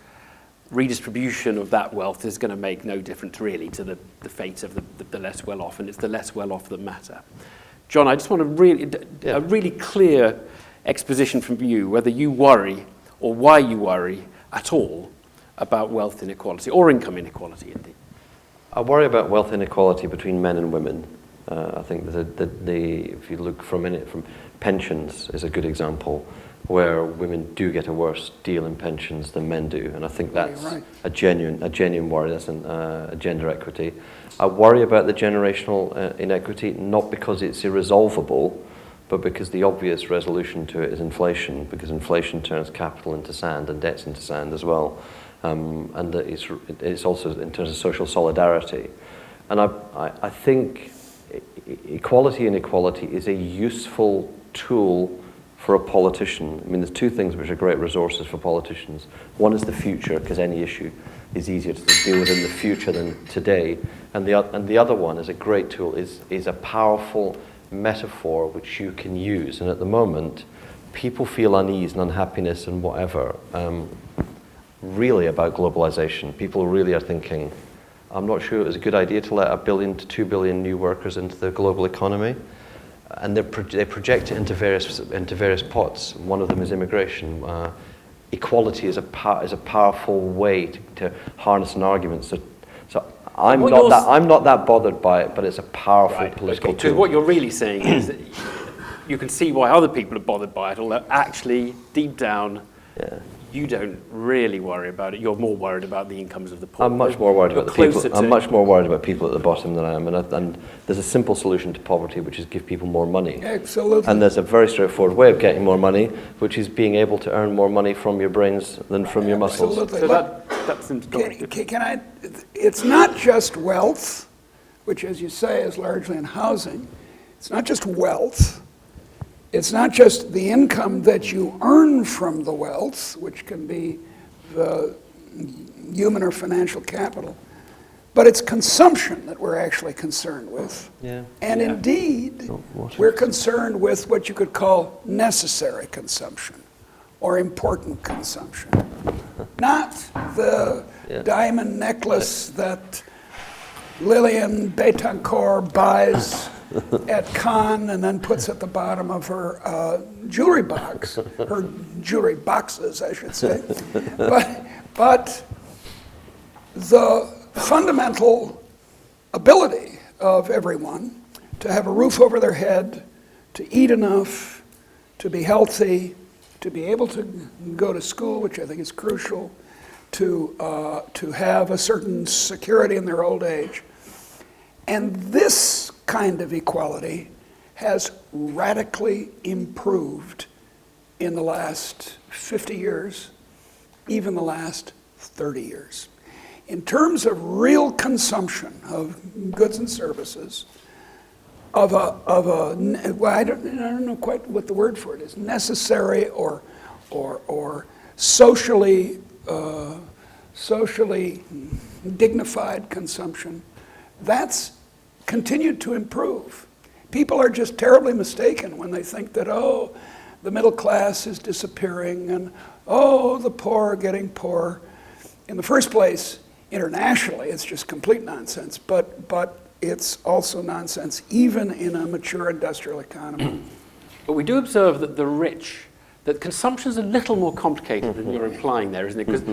redistribution of that wealth is going to make no difference really to the fate of the less well-off, and it's the less well-off that matter. John, I just want a really clear exposition from you, whether you worry or why you worry at all about wealth inequality or income inequality indeed. I worry about wealth inequality between men and women. I think if you look for a minute, from pensions is a good example, where women do get a worse deal in pensions than men do, and I think that's a genuine worry. That's a gender equity. I worry about the generational inequity, not because it's irresolvable, but because the obvious resolution to it is inflation, because inflation turns capital into sand and debts into sand as well. And that it's also in terms of social solidarity. And I think equality and equality is a useful tool for a politician. I mean, there's two things which are great resources for politicians. One is the future, because any issue is easier to deal with in the future than today. And the other one is a great tool, is a powerful metaphor which you can use. And at the moment, people feel unease and unhappiness and whatever, really about globalization. People really are thinking, I'm not sure it was a good idea to let 1 billion to 2 billion new workers into the global economy. And they project it into various pots. One of them is immigration. Equality is a powerful way to harness an argument. So I'm not that bothered by it, but it's a powerful political tool. So what you're really saying is that you can see why other people are bothered by it, although actually deep down, you don't really worry about it. You're more worried about the incomes of the poor. I'm much more worried about the people. I'm much more worried about people at the bottom than I am. And there's a simple solution to poverty, which is give people more money. Absolutely. And there's a very straightforward way of getting more money, which is being able to earn more money from your brains than from your muscles. Absolutely. So that seems It's not just wealth, which, as you say, is largely in housing. It's not just wealth. It's not just the income that you earn from the wealth, which can be the human or financial capital, but it's consumption that we're actually concerned with. And indeed, we're concerned with what you could call necessary consumption or important consumption. Not the diamond necklace that Lillian Betancourt buys at Cannes and then puts at the bottom of her jewelry box, her jewelry boxes, I should say. But the fundamental ability of everyone to have a roof over their head, to eat enough, to be healthy, to be able to go to school, which I think is crucial, to have a certain security in their old age. And this kind of equality has radically improved in the last 50 years, even the last 30 years. In terms of real consumption of goods and services, I don't know quite what the word for it is, necessary or socially dignified consumption, that's continued to improve. People are just terribly mistaken when they think that, the middle class is disappearing and, the poor are getting poorer. In the first place, internationally, it's just complete nonsense, but it's also nonsense even in a mature industrial economy. But we do observe that that consumption is a little more complicated than you're implying there, isn't it? Because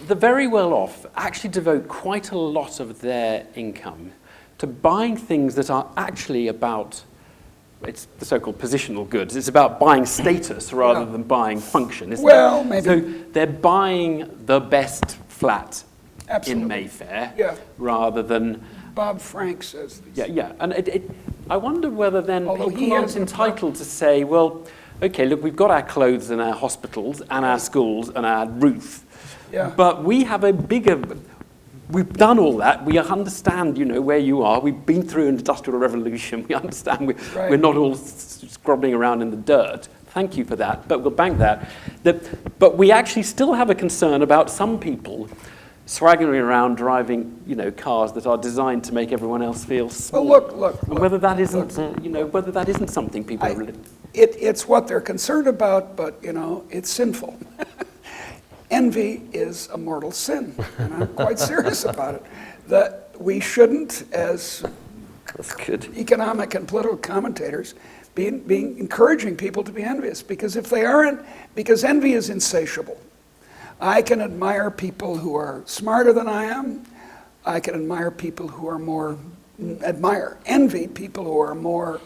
the very well off actually devote quite a lot of their income to buying things that are actually about, it's the so-called positional goods. It's about buying status rather than buying function, isn't it? Maybe. So they're buying the best flat in Mayfair rather than... Bob Frank says this. And I wonder whether then people aren't entitled to say, well, okay, look, we've got our clothes and our hospitals and our schools and our roof, but we have a bigger... We've done all that. We understand, where you are. We've been through an industrial revolution. We understand we're not all scrobbling around in the dirt. Thank you for that, but we'll bank that. But we actually still have a concern about some people swaggering around driving, cars that are designed to make everyone else feel small. Well, look. And whether that isn't, whether that isn't something people are really... It's what they're concerned about, but, it's sinful. Envy is a mortal sin, and I'm quite serious about it. That we shouldn't, as economic and political commentators, be encouraging people to be envious, because if they aren't, because envy is insatiable. I can admire people who are smarter than I am. I can admire people who are envy people who are more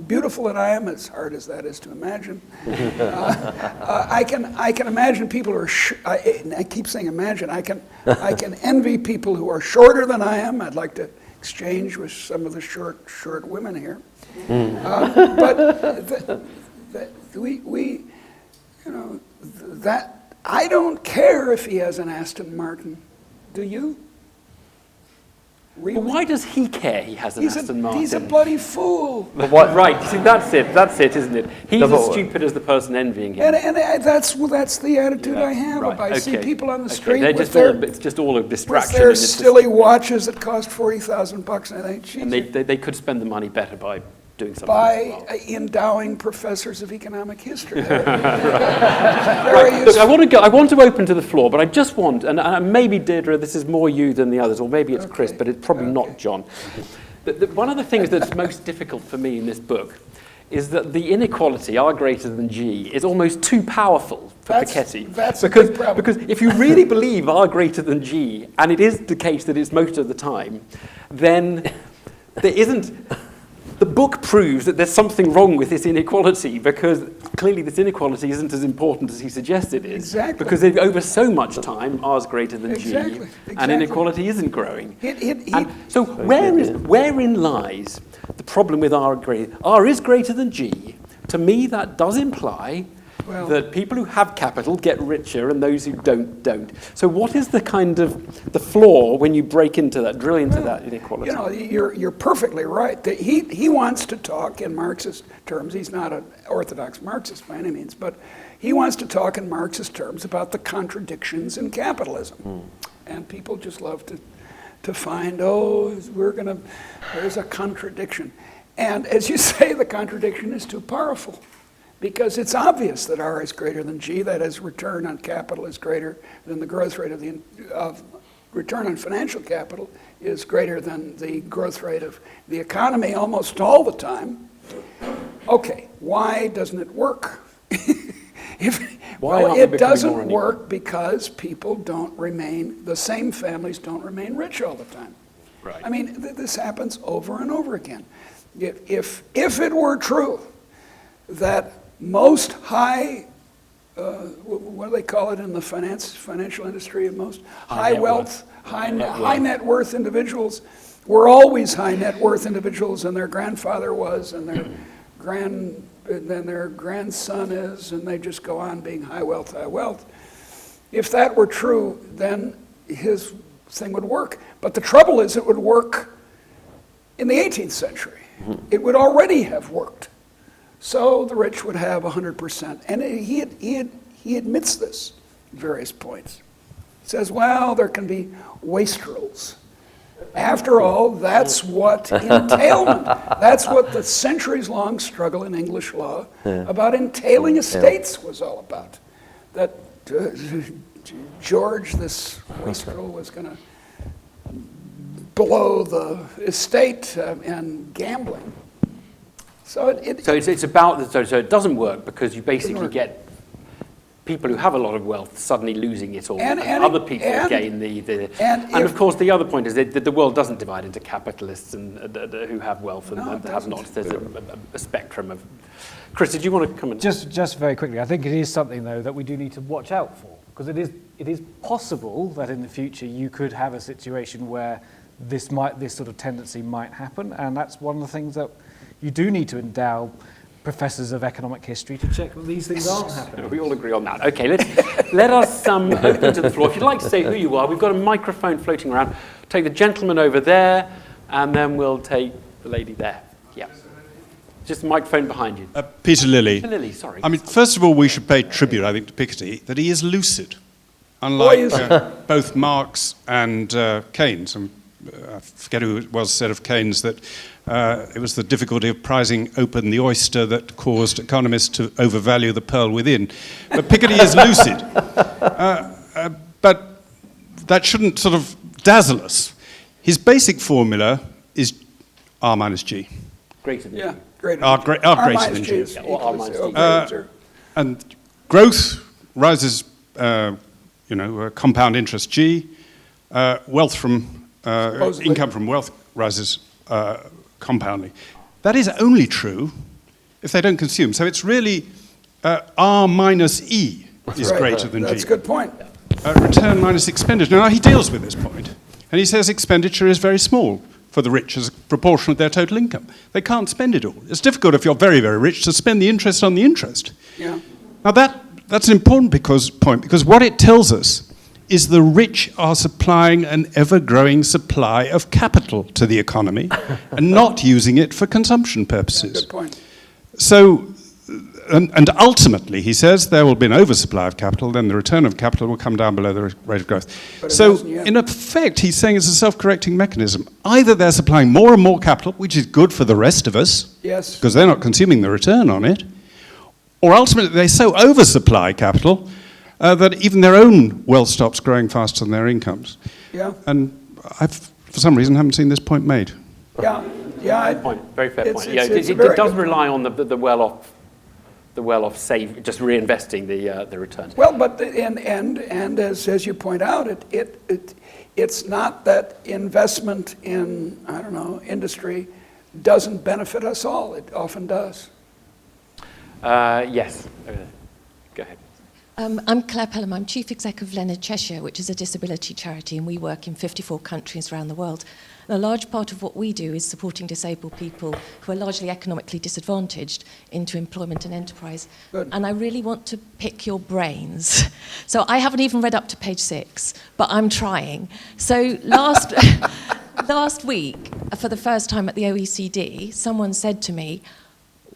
beautiful than I am, as hard as that is to imagine. I can imagine people who are, I keep saying imagine, I can envy people who are shorter than I am. I'd like to exchange with some of the short women here. But that I don't care if he has an Aston Martin. Do you? Really? But why does he care he has an Aston Martin? He's a bloody fool. Right, see, that's it, isn't it? He's as stupid as the person envying him. And that's the attitude I have. Right, I see people on the street it's just all a distraction. with their silly watches that cost $40,000, and I think, geez, and they could spend the money better by doing something. by endowing professors of economic history. Look, I want to open to the floor, but I just want, and maybe Deirdre, this is more you than the others, or maybe it's Chris, but it's probably not John. One of the things that's most difficult for me in this book is that the inequality, R greater than G, is almost too powerful for Piketty. That's a big problem. Because if you really believe R greater than G, and it is the case that it's most of the time, then there isn't... The book proves that there's something wrong with this inequality, because clearly this inequality isn't as important as he suggests it is. Exactly. Because over so much time, R is greater than G, Exactly. and inequality isn't growing. So So wherein lies the problem with R greater? R is greater than G. To me, that does imply that people who have capital get richer and those who don't. So what is the kind of the flaw when you break into that, drill into that inequality? You know, you're perfectly right. He wants to talk in Marxist terms. He's not an orthodox Marxist by any means, but he wants to talk in Marxist terms about the contradictions in capitalism. And people just love to find, there's a contradiction. And as you say, the contradiction is too powerful, because it's obvious that R is greater than G, that is, return on capital is greater than the growth rate of return on financial capital is greater than the growth rate of the economy almost all the time. Okay, why doesn't it work? It doesn't work because people the same families don't remain rich all the time. Right. I mean, this happens over and over again. If it were true that most high, what do they call it in the financial industry? Most high net worth individuals were always high net worth individuals, and their grandfather was, and then their grandson is, and they just go on being high wealth, high wealth. If that were true, then his thing would work. But the trouble is, it would work in the 18th century. It would already have worked. So the rich would have 100%. And he admits this at various points. He says, well, there can be wastrels. After all, that's what entailment, that's what the centuries-long struggle in English law about entailing estates was all about. That George, this wastrel, was going to blow the estate and gambling. So it's about, so it doesn't work because you basically get people who have a lot of wealth suddenly losing it all, and other people gain and of course the other point is that the world doesn't divide into capitalists and who have wealth and have not. There's a spectrum of. Chris, did you want to come in? Just very quickly, I think it is something though that we do need to watch out for, because it is possible that in the future you could have a situation where this sort of tendency might happen, and that's one of the things that you do need to endow professors of economic history to check that these things aren't happening. We all agree on that. Okay, let us open to the floor. If you'd like to say who you are, we've got a microphone floating around. Take the gentleman over there, and then we'll take the lady there. Yeah. Just the microphone behind you. Peter Lilly. Peter Lilly, sorry. I mean, first of all, we should pay tribute, I think, to Piketty, that he is lucid, unlike both Marx and Keynes. I forget who it was said of Keynes that it was the difficulty of prizing open the oyster that caused economists to overvalue the pearl within. But Piketty is lucid. But that shouldn't sort of dazzle us. His basic formula is R minus G. Greater than G. Greater R greater than G. R minus G. And growth rises, compound interest G. Wealth from income from wealth rises compounding. That is only true if they don't consume. So it's really R minus E is greater than G. That's a good point. Return minus expenditure. Now he deals with this point, and he says expenditure is very small. for the rich as a proportion of their total income. They can't spend it all. It's difficult if you're very, very rich to spend the interest on the interest. Yeah. Now that's an important point because what it tells us is the rich are supplying an ever-growing supply of capital to the economy and not using it for consumption purposes. Yeah, good point. So, and ultimately, he says, there will be an oversupply of capital, then the return of capital will come down below the rate of growth. So, in effect, he's saying it's a self-correcting mechanism. Either they're supplying more and more capital, which is good for the rest of us, yes, because they're not consuming the return on it, or ultimately they so oversupply capital that even their own wealth stops growing faster than their incomes. Yeah. And I, for some reason, haven't seen this point made. Yeah. Yeah. Very fair point. Yeah, It's it does rely on the well-off save, just reinvesting the returns. Well, but and as you point out, it's not that investment in, I don't know, industry doesn't benefit us all. It often does. Yes. Go ahead. I'm Claire Pelham. I'm Chief Exec of Leonard Cheshire, which is a disability charity, and we work in 54 countries around the world. And a large part of what we do is supporting disabled people who are largely economically disadvantaged into employment and enterprise. Good. And I really want to pick your brains. So I haven't even read up to page 6, but I'm trying. So last week, for the first time at the OECD, someone said to me,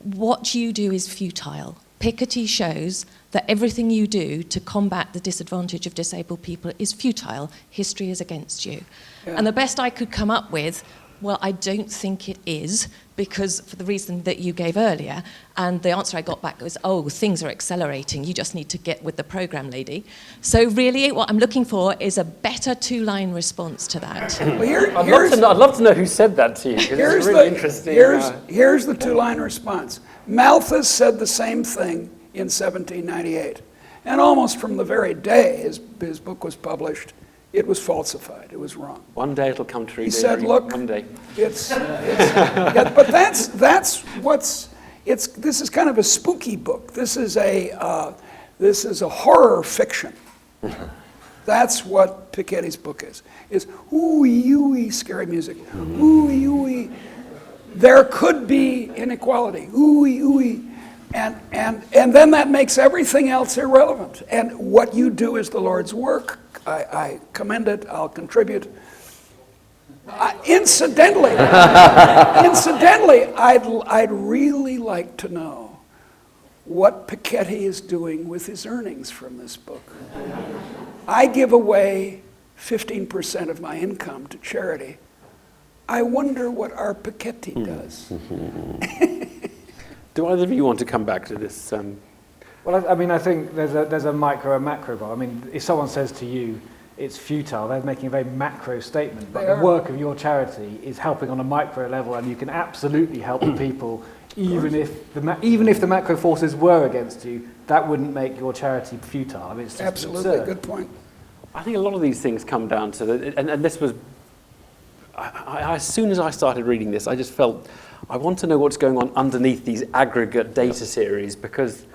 "What you do is futile. Piketty shows that everything you do to combat the disadvantage of disabled people is futile. History is against you." Yeah. And the best I could come up with, well, I don't think it is, because for the reason that you gave earlier, and the answer I got back was, oh, things are accelerating, you just need to get with the program, lady. So really what I'm looking for is a better 2-line response to that. Well, I'd love to know who said that to you, because it's really interesting. Here's the 2-line response. Malthus said the same thing in 1798. And almost from the very day his book was published, it was falsified. It was wrong. One day it'll come true. He said, "Look, one day." Yeah, but that's what's. This is kind of a spooky book. This is a horror fiction. That's what Piketty's book is. Is ooey ooey scary music. Ooey ooey. There could be inequality. Ooey ooey. And then that makes everything else irrelevant. And what you do is the Lord's work. I commend it. I'll contribute. Incidentally, I'd really like to know what Piketty is doing with his earnings from this book. I give away 15% of my income to charity. I wonder what our Piketty does. Do either of you want to come back to this? Well, I mean, I think there's a micro and macro bar. I mean, if someone says to you, it's futile, they're making a very macro statement, but the work of your charity is helping on a micro level, and you can absolutely help people, even if the macro forces were against you. That wouldn't make your charity futile. I mean, it's just absolutely absurd. Good point. I think a lot of these things come down to and this was. As soon as I started reading this, I just felt I want to know what's going on underneath these aggregate data series, because,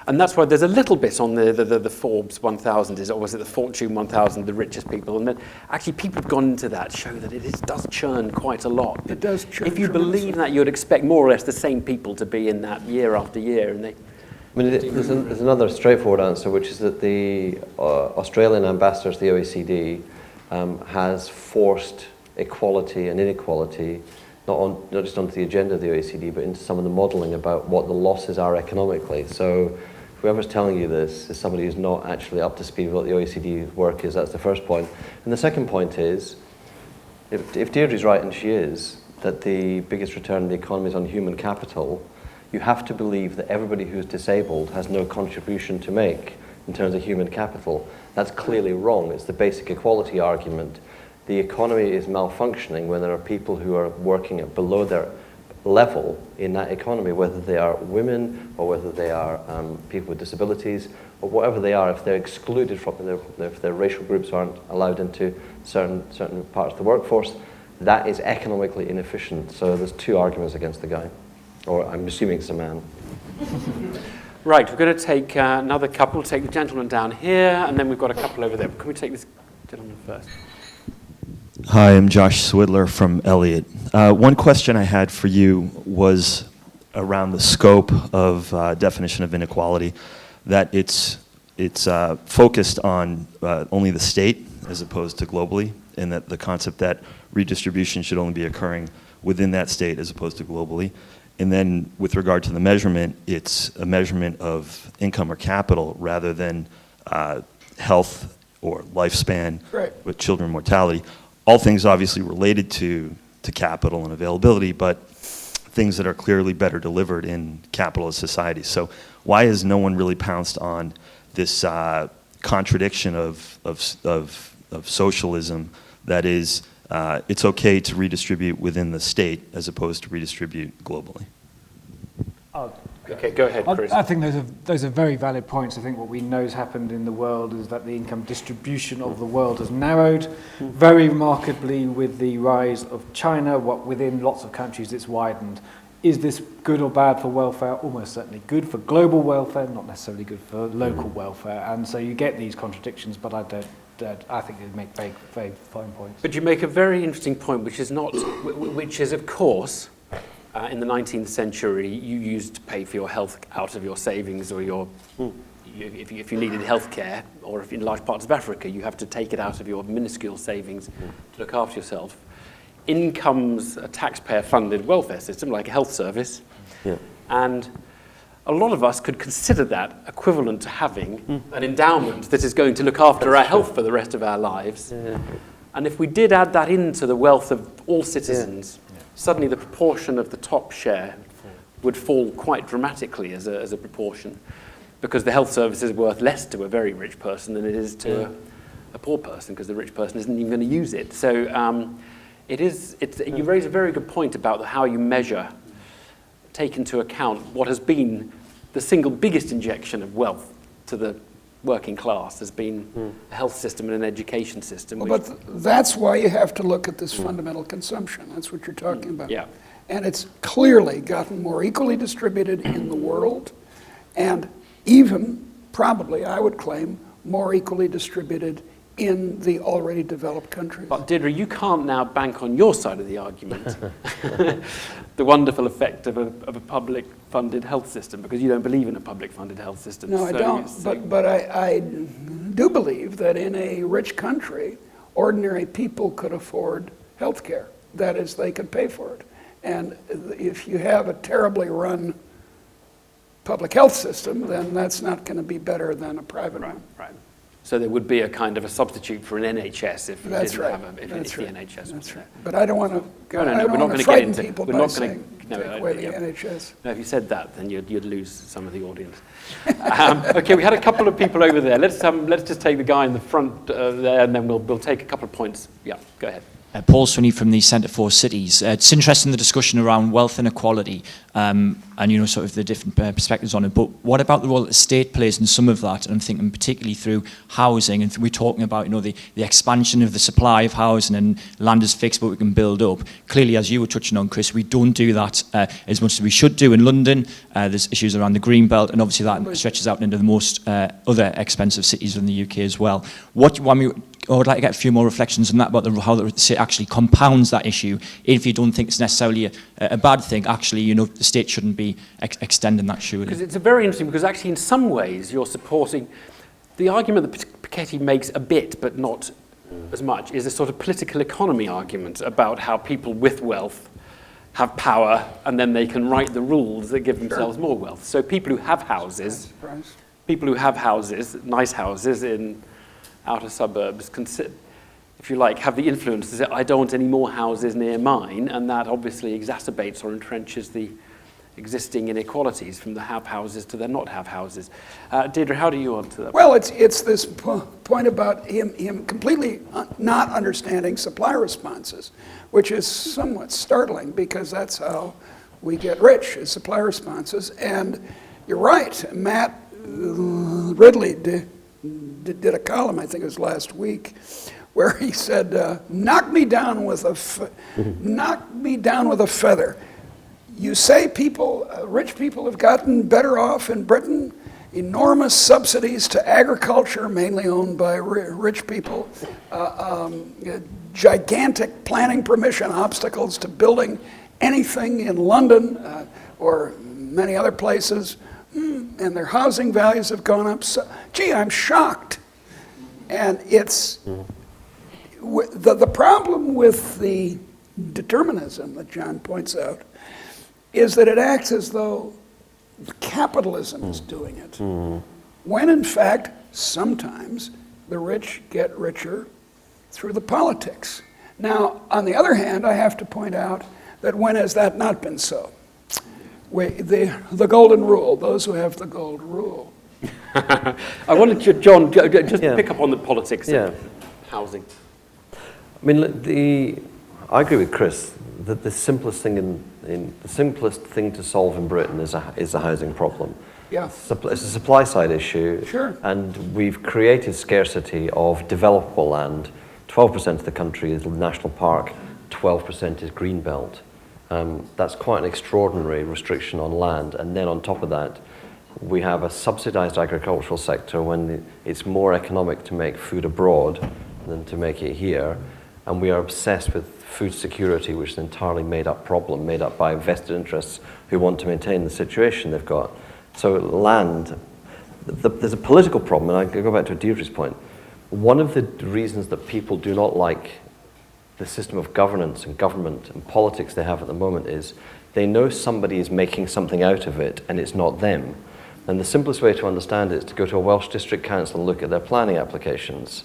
and that's why there's a little bit on the Forbes 1000, or was it the Fortune 1000, the richest people, and then actually people have gone into that, show that it does churn quite a lot. It does churn. If you believe that, you'd expect more or less the same people to be in that year after year, and they. I mean, there's another straightforward answer, which is that the Australian ambassador to the OECD has forced equality and inequality not just onto the agenda of the OECD, but into some of the modelling about what the losses are economically. So whoever's telling you this is somebody who's not actually up to speed with what the OECD work is. That's the first point. And the second point is, if Deirdre's right, and she is, that the biggest return in the economy is on human capital, you have to believe that everybody who's disabled has no contribution to make in terms of human capital. That's clearly wrong. It's the basic equality argument. The economy is malfunctioning when there are people who are working at below their level in that economy, whether they are women or whether they are people with disabilities or whatever they are. If they're excluded from if their racial groups aren't allowed into certain parts of the workforce, that is economically inefficient. So there's two arguments against the guy, or I'm assuming it's a man. Right, we're going to take another couple. We'll take the gentleman down here, and then we've got a couple over there. Can we take this gentleman first? Hi, I'm Josh Swidler from Elliott. One question I had for you was around the scope of definition of inequality, that it's focused on only the state as opposed to globally, and that the concept that redistribution should only be occurring within that state as opposed to globally. And then with regard to the measurement, it's a measurement of income or capital rather than health or lifespan with children mortality. All things obviously related to capital and availability, but things that are clearly better delivered in capitalist societies. So why has no one really pounced on this contradiction of socialism, that is, it's okay to redistribute within the state as opposed to redistribute globally? Okay, go ahead, Chris. I think those are very valid points. I think what we know has happened in the world is that the income distribution of the world has narrowed very remarkably with the rise of China. Within lots of countries it's widened. Is this good or bad for welfare? Almost certainly good for global welfare, not necessarily good for local welfare. And so you get these contradictions, but I think they make very, very fine points. But you make a very interesting point, which is of course, in the 19th century, you used to pay for your health out of your savings, or if you needed health care, or if in large parts of Africa, you have to take it out of your minuscule savings to look after yourself. In comes a taxpayer-funded welfare system, like a health service, and a lot of us could consider that equivalent to having an endowment that is going to look after our health for the rest of our lives. And if we did add that into the wealth of all citizens, suddenly the proportion of the top share would fall quite dramatically as a proportion, because the health service is worth less to a very rich person than it is to a poor person, because the rich person isn't even going to use it. So you raise a very good point about how you measure, take into account what has been the single biggest injection of wealth to the working class has been a health system and an education system. Well, but that's why you have to look at this fundamental consumption. That's what you're talking about. Yeah. And it's clearly gotten more equally distributed in the world, and even, probably, I would claim, more equally distributed in the already developed countries. But Deirdre, you can't now bank on your side of the argument the wonderful effect of a public-funded health system, because you don't believe in a public-funded health system. No, I don't. But I do believe that in a rich country, ordinary people could afford health care. That is, they could pay for it. And if you have a terribly run public health system, then that's not going to be better than a private one. Right. So there would be a kind of a substitute for an NHS if you didn't have the NHS. That's right. But I don't want to. No, I don't want to frighten people by saying take away the NHS. No, if you said that, then you'd lose some of the audience. Okay, we had a couple of people over there. Let's just take the guy in the front there, and then we'll take a couple of points. Yeah, go ahead. Paul Swinney from the Centre for Cities. It's interesting, the discussion around wealth inequality and, sort of the different perspectives on it. But what about the role that the state plays in some of that? And I'm thinking particularly through housing. And we're talking about, the expansion of the supply of housing, and land is fixed, but we can build up. Clearly, as you were touching on, Chris, we don't do that as much as we should do in London. There's issues around the green belt, and obviously that stretches out into the most other expensive cities in the UK as well. I would like to get a few more reflections on that, about how the state actually compounds that issue. If you don't think it's necessarily a bad thing, actually, the state shouldn't be extending that surely. Because it's very interesting, because actually in some ways you're supporting the argument that Piketty makes a bit, but not as much, is a sort of political economy argument about how people with wealth have power, and then they can write the rules that give themselves more wealth. So people who have houses, nice houses in outer suburbs, if you like, have the influence to say, I don't want any more houses near mine, and that obviously exacerbates or entrenches the existing inequalities from the have houses to the not have houses. Deirdre, how do you answer that? Well, it's this point about him completely not understanding supply responses, which is somewhat startling, because that's how we get rich, is supply responses. And you're right, Matt Ridley did a column, I think it was last week, where he said, knock me down with a feather. You say rich people have gotten better off in Britain, enormous subsidies to agriculture, mainly owned by rich people, gigantic planning permission obstacles to building anything in London or many other places, and their housing values have gone up. So, gee, I'm shocked. And it's the problem with the determinism that John points out is that it acts as though capitalism is doing it, when in fact, sometimes the rich get richer through the politics. Now, on the other hand, I have to point out that when has that not been so? The golden rule, those who have the gold rule. I wanted to, John, just pick up on the politics of housing. I mean, I agree with Chris that the simplest thing the simplest thing to solve in Britain is a housing problem. Yeah. It's a supply side issue. Sure. And we've created scarcity of developable land. 12% of the country is national park, 12% is green belt. That's quite an extraordinary restriction on land. And then on top of that, we have a subsidized agricultural sector when it's more economic to make food abroad than to make it here. And we are obsessed with food security, which is an entirely made-up problem, made up by vested interests who want to maintain the situation they've got. So land, there's a political problem, and I go back to Deirdre's point. One of the reasons that people do not like the system of governance and government and politics they have at the moment is they know somebody is making something out of it, and it's not them. And the simplest way to understand it is to go to a Welsh district council and look at their planning applications.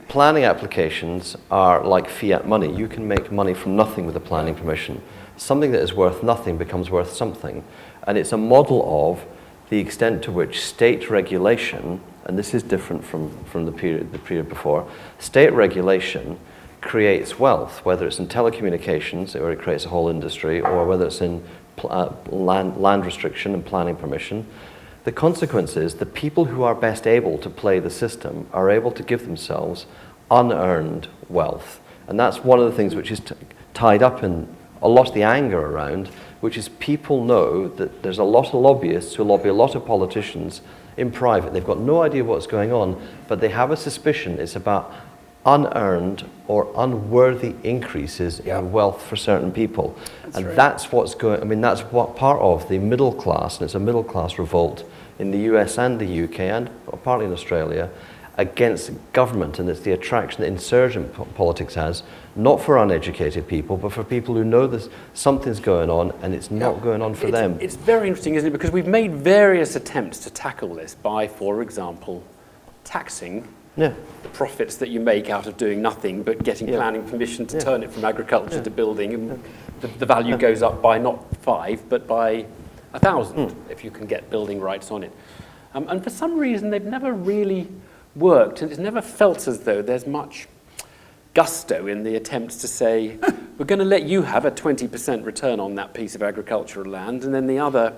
Planning applications are like fiat money. You can make money from nothing with a planning permission. Something that is worth nothing becomes worth something. And it's a model of the extent to which state regulation, and this is different from the period before, state regulation creates wealth, whether it's in telecommunications, where it creates a whole industry, or whether it's in land restriction and planning permission. The consequence is the people who are best able to play the system are able to give themselves unearned wealth. And that's one of the things which is tied up in a lot of the anger around, which is people know that there's a lot of lobbyists who lobby a lot of politicians in private. They've got no idea what's going on, but they have a suspicion it's about unearned or unworthy increases in wealth for certain people. That's what's going, I mean, that's what part of the middle class, and it's a middle class revolt in the US and the UK and partly in Australia against government, and it's the attraction that insurgent politics has, not for uneducated people, but for people who know there's something's going on and it's not going on for them. It's very interesting, isn't it? Because we've made various attempts to tackle this by, for example, taxing the profits that you make out of doing nothing but getting planning permission to turn it from agriculture to building. And the value goes up by not 5, but by 1,000 if you can get building rights on it. And for some reason, they've never really worked, and it's never felt as though there's much gusto in the attempts to say, we're going to let you have a 20% return on that piece of agricultural land, and then the other,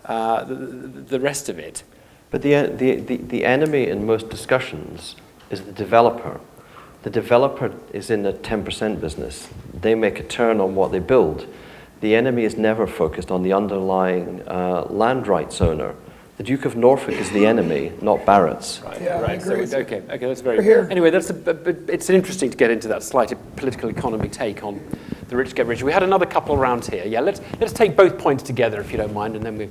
the rest of it. But the enemy in most discussions is the developer. The developer is in the 10% business. They make a turn on what they build. The enemy is never focused on the underlying land rights owner. The Duke of Norfolk is the enemy, not Barrett's. Right. I agree. So, okay, that's very. Anyway, it's interesting to get into that slight political economy take on the rich get richer. We had another couple around here. Yeah, let's take both points together if you don't mind, and then we.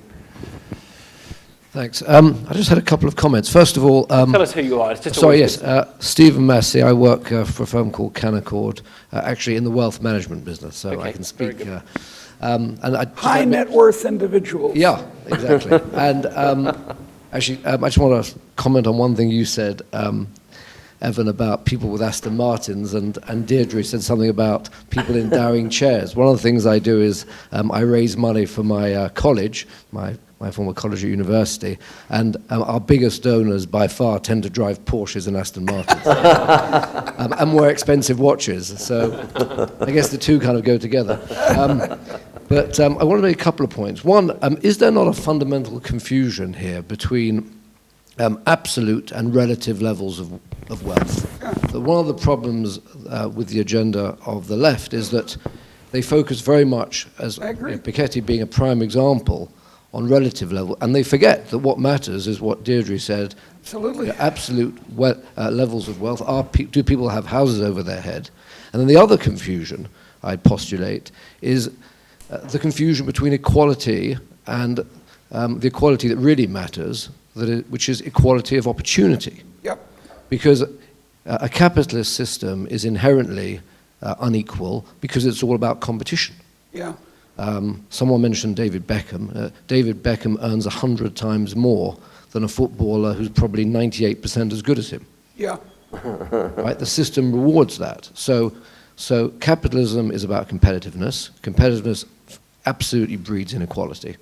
Thanks. I just had a couple of comments. First of all, tell us who you are. It's just Stephen Massey. I work for a firm called Canaccord, actually in the wealth management business, so I can speak. High net worth individuals. Yeah, exactly. And actually, I just want to comment on one thing you said, Evan, about people with Aston Martins, and Deirdre said something about people endowing chairs. One of the things I do is I raise money for my college, my former college at university, and our biggest donors by far tend to drive Porsches and Aston Martins and more expensive watches. So I guess the two kind of go together. But I want to make a couple of points. One, is there not a fundamental confusion here between absolute and relative levels of wealth? So one of the problems with the agenda of the left is that they focus very much, as Piketty being a prime example, on relative level, and they forget that what matters is what Deirdre said. Absolutely. The absolute levels of wealth. Do people have houses over their head? And then the other confusion I postulate is the confusion between equality and the equality that really matters, which is equality of opportunity. Yep. Because a capitalist system is inherently unequal because it's all about competition. Yeah. Someone mentioned David Beckham. David Beckham earns 100 times more than a footballer who's probably 98% as good as him. Yeah. Right? The system rewards that. So capitalism is about competitiveness. Competitiveness absolutely breeds inequality.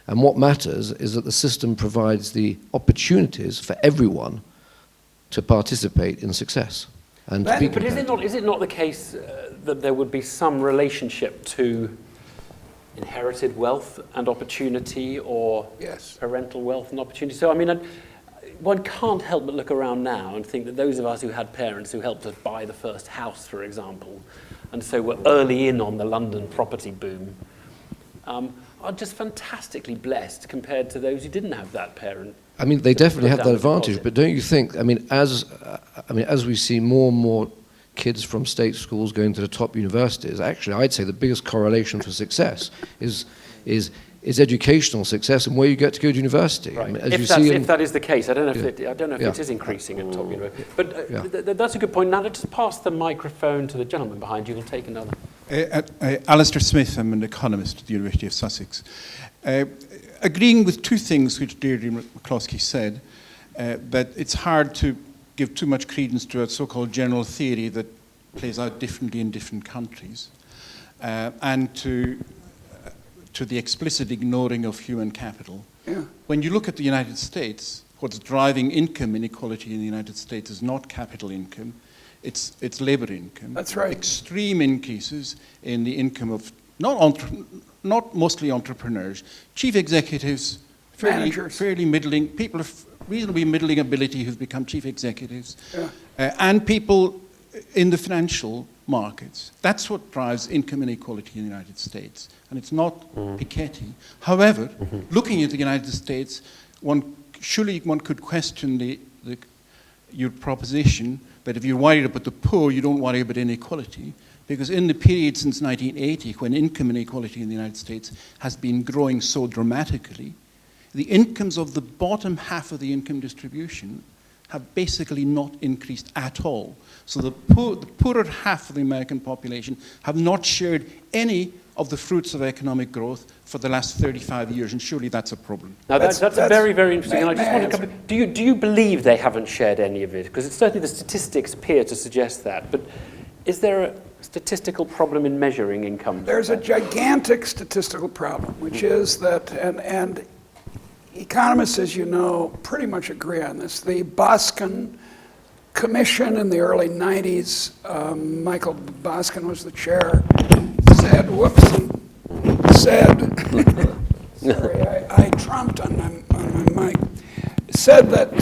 And what matters is that the system provides the opportunities for everyone to participate in success. And to be but is it not the case that there would be some relationship to inherited wealth and opportunity, or Yes. parental wealth and opportunity? So, I mean, one can't help but look around now and think that those of us who had parents who helped us buy the first house, for example, and so were early in on the London property boom, are just fantastically blessed compared to those who didn't have that parent. I mean, they definitely have that advantage, but don't you think, I mean, as we see more and more kids from state schools going to the top universities, actually, I'd say the biggest correlation for success is educational success and where you get to go to university. Right. I mean, If that is the case, I don't know if it is increasing at top university. But that's a good point. Now let's just pass the microphone to the gentleman behind you. We'll take another. Alistair Smith, I'm an economist at the University of Sussex. Agreeing with two things which Deirdre McCloskey said, that it's hard to give too much credence to a so-called general theory that plays out differently in different countries, and to the explicit ignoring of human capital. Yeah. When you look at the United States, what's driving income inequality in the United States is not capital income, it's labor income. That's right. Extreme increases in the income of not mostly entrepreneurs, chief executives, fairly middling, people of reasonably middling ability who've become chief executives, and people in the financial markets. That's what drives income inequality in the United States, and it's not Piketty. However, looking at the United States, surely one could question your proposition that if you're worried about the poor, you don't worry about inequality. Because in the period since 1980, when income inequality in the United States has been growing so dramatically, the incomes of the bottom half of the income distribution have basically not increased at all. So the poorer half of the American population have not shared any of the fruits of economic growth for the last 35 years, and surely that's a problem. Now that's very, very interesting. And I just want to come. Do you believe they haven't shared any of it? Because certainly the statistics appear to suggest that. But is there a statistical problem in measuring income? There's a gigantic statistical problem, which is that, and economists, as you know, pretty much agree on this. The Boskin Commission in the early 90s, Michael Boskin was the chair, sorry, I trumped on my mic, said that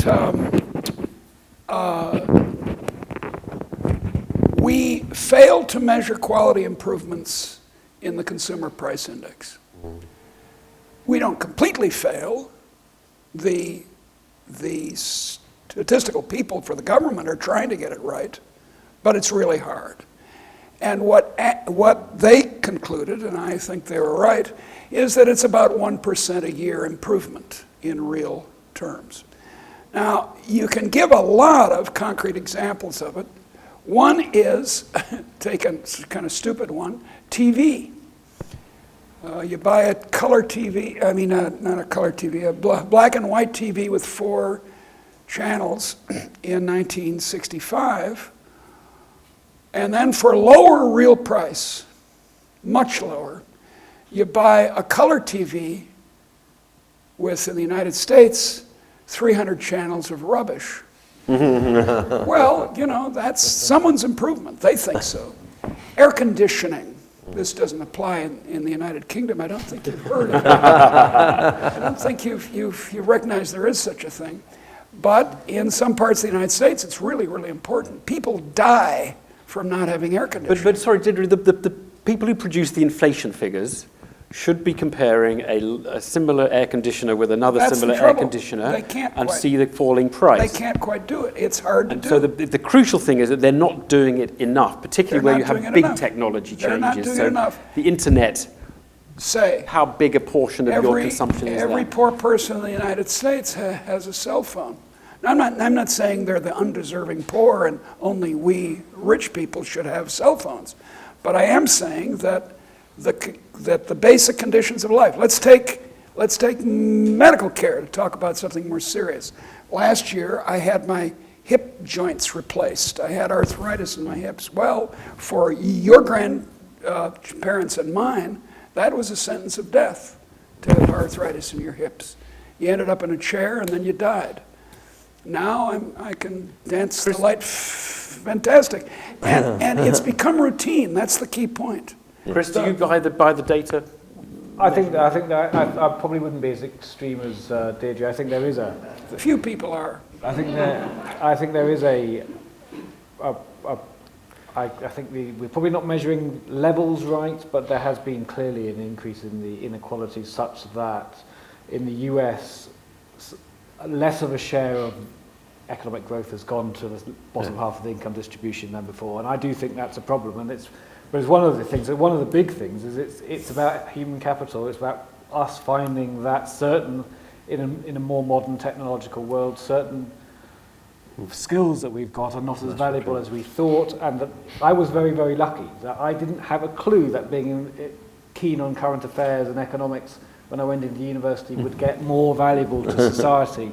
we failed to measure quality improvements in the consumer price index. We don't completely fail. The statistical people for the government are trying to get it right, but it's really hard. And what they concluded, and I think they were right, is that it's about 1% a year improvement in real terms. Now, you can give a lot of concrete examples of it. One is, take a kind of stupid one, TV. You buy a color TV, not a color TV, a black and white TV with 4 channels in 1965. And then for lower real price, much lower, you buy a color TV with, in the United States, 300 channels of rubbish. Well, you know, that's someone's improvement. They think so. Air conditioning. This doesn't apply in the United Kingdom. I don't think you've heard of it. I don't think you recognize there is such a thing. But in some parts of the United States, it's really, really important. People die from not having air conditioning. But sorry, Deirdre, the people who produce the inflation figures should be comparing a similar air conditioner with another That's similar the air trouble. conditioner They can't and quite. see the falling price. They can't quite do it. It's hard to And do. so the crucial thing is that they're not doing it enough, particularly They're where not you have doing it big enough. technology They're changes. not doing So it enough. the internet, Say, how big a portion of your consumption is every that? poor person in the United States has a cell phone. Now, I'm not saying they're the undeserving poor and only we rich people should have cell phones, but I am saying that the basic conditions of life. Let's take medical care to talk about something more serious. Last year, I had my hip joints replaced. I had arthritis in my hips. Well, for your grandparents and mine, that was a sentence of death to have arthritis in your hips. You ended up in a chair and then you died. Now I can dance the light, fantastic. And it's become routine. That's the key point. Chris, do you buy the data? I think that I probably wouldn't be as extreme as Deirdre. I think there is a. Few people are. I think there is I think we're probably not measuring levels right, but there has been clearly an increase in the inequality such that in the US, less of a share of economic growth has gone to the bottom half of the income distribution than before, and I do think that's a problem. And it's one of the big things is it's about human capital. It's about us finding that certain in a more modern technological world, certain skills that we've got are not as valuable as we thought, and that I was very, very lucky that I didn't have a clue that being keen on current affairs and economics when I went into university would get more valuable to society.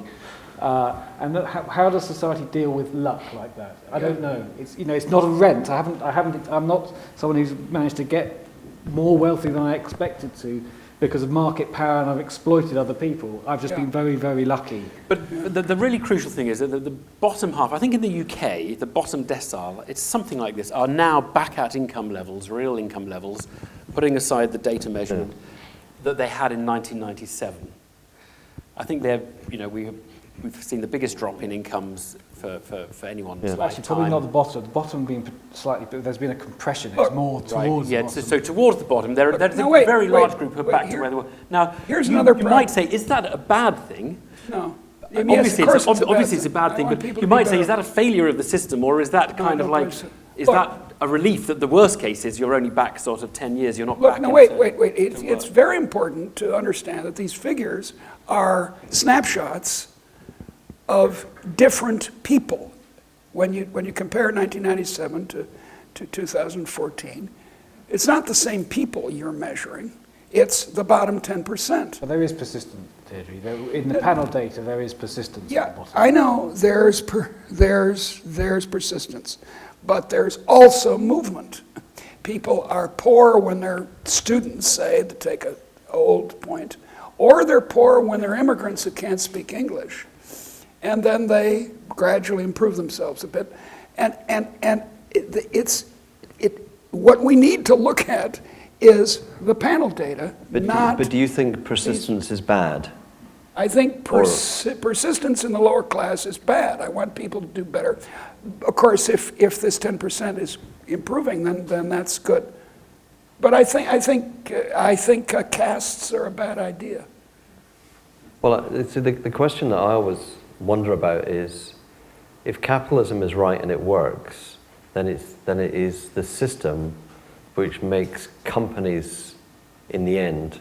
And how does society deal with luck like that? I don't know. It's not a rent. I'm not someone who's managed to get more wealthy than I expected to because of market power, and I've exploited other people. I've just been very, very lucky. But the really crucial thing is that the bottom half, I think in the UK, the bottom decile, it's something like this, are now back at income levels, real income levels, putting aside the data measurement that they had in 1997. I think we've seen the biggest drop in incomes for anyone's lifetime. Actually, probably not the bottom. The bottom being slightly, but there's been a compression. It's more towards the bottom. So towards the bottom, there's a very large group who are back to where they were. Now, here's another you might say, is that a bad thing? No. Obviously, it's a bad thing, but you might say, is that a failure of the system, or is that kind of like, is that a relief that the worst case is you're only back sort of 10 years, you're not back? Wait. It's very important to understand that these figures are snapshots of different people. When you compare 1997 to 2014, it's not the same people you're measuring. It's the bottom 10%. But there is persistence, Deirdre. In the panel data, there is persistence. Yeah, at the bottom. I know there's persistence, but there's also movement. People are poor when they're students, say, to take an old point, or they're poor when they're immigrants who can't speak English. And then they gradually improve themselves a bit. What we need to look at is the panel data, But do you think persistence is bad? I think persistence in the lower class is bad. I want people to do better. Of course, if this 10% is improving, then that's good. But I think castes are a bad idea. Well, the question that I always wonder about is, if capitalism is right and it works, then it is the system which makes companies, in the end,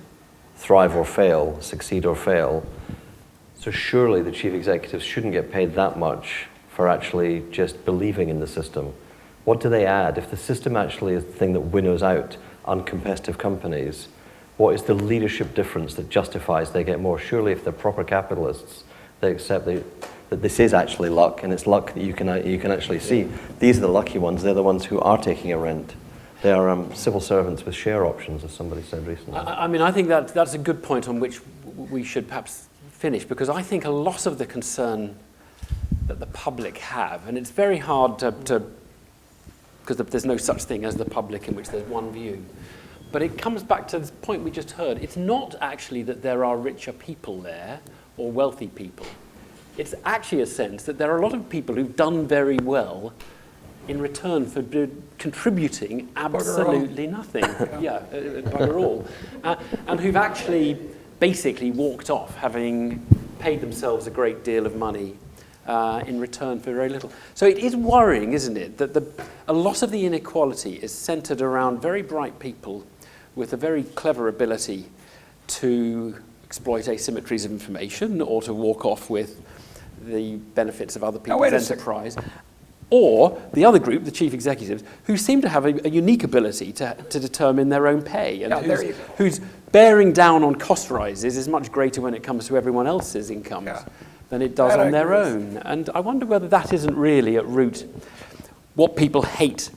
thrive or fail, succeed or fail. So surely the chief executives shouldn't get paid that much for actually just believing in the system. What do they add? If the system actually is the thing that winnows out uncompetitive companies, what is the leadership difference that justifies they get more? Surely if they're proper capitalists, they accept that this is actually luck, and it's luck that you can actually see. These are the lucky ones. They're the ones who are taking a rent. They are civil servants with share options, as somebody said recently. I mean, I think that's a good point on which we should perhaps finish, because I think a lot of the concern that the public have, and it's very hard to because there's no such thing as the public in which there's one view, but it comes back to this point we just heard. It's not actually that there are richer people there or wealthy people. It's actually a sense that there are a lot of people who've done very well in return for contributing absolutely nothing. Bugger all. And who've actually basically walked off having paid themselves a great deal of money in return for very little. So it is worrying, isn't it, that a lot of the inequality is centered around very bright people with a very clever ability to exploit asymmetries of information or to walk off with the benefits of other people's enterprise. Or the other group, the chief executives, who seem to have a unique ability to determine their own pay, and whose bearing down on cost rises is much greater when it comes to everyone else's incomes than it does on their own. And I wonder whether that isn't really at root what people hate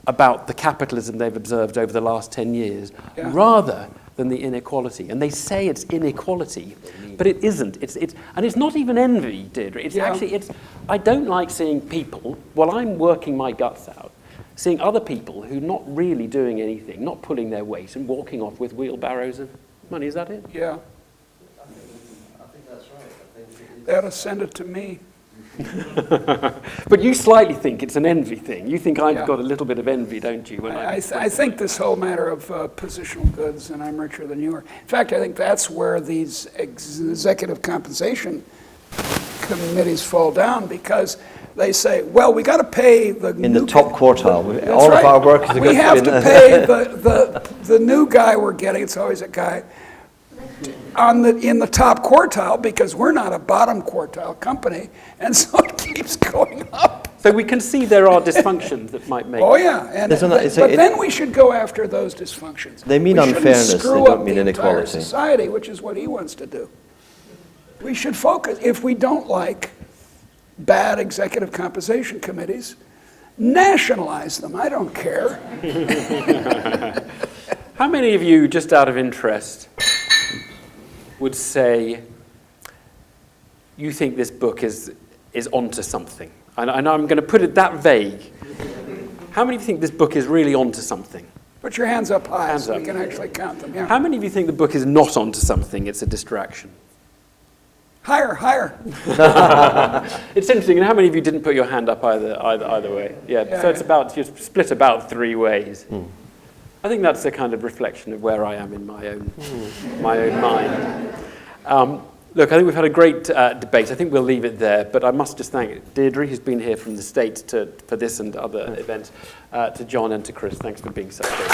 about the capitalism they've observed over the last 10 years, rather than the inequality. And they say it's inequality, but it isn't. And it's not even envy, Deirdre. I don't like seeing people, while I'm working my guts out, seeing other people who are not really doing anything, not pulling their weight, and walking off with wheelbarrows of money. Is that it? Yeah. I think that's right. They ought to send it to me. But you slightly think it's an envy thing. You think I've got a little bit of envy, don't you? I think this whole matter of positional goods, and I'm richer than you are. In fact, I think that's where these executive compensation committees fall down, because they say, well, we got to pay the top quartile. All of our work is we have to pay the new guy we're getting. It's always a guy in the top quartile, because we're not a bottom quartile company, and so it keeps going up. So we can see there are dysfunctions that might make. Oh yeah, but then we should go after those dysfunctions. They mean unfairness. They don't mean inequality. Society, which is what he wants to do. We should focus. If we don't like bad executive compensation committees, nationalize them. I don't care. How many of you, just out of interest, would say you think this book is onto something? And I'm going to put it that vague. How many of you think this book is really onto something? Put your hands up high so we can actually count them. Yeah. How many of you think the book is not onto something? It's a distraction. Higher. It's interesting. And how many of you didn't put your hand up either way? Yeah. So it's about, you're split about 3 ways. I think that's a kind of reflection of where I am in my own mind. Look, I think we've had a great debate. I think we'll leave it there. But I must just thank Deirdre, who's been here from the States for this and other events, to John and to Chris. Thanks for being so good.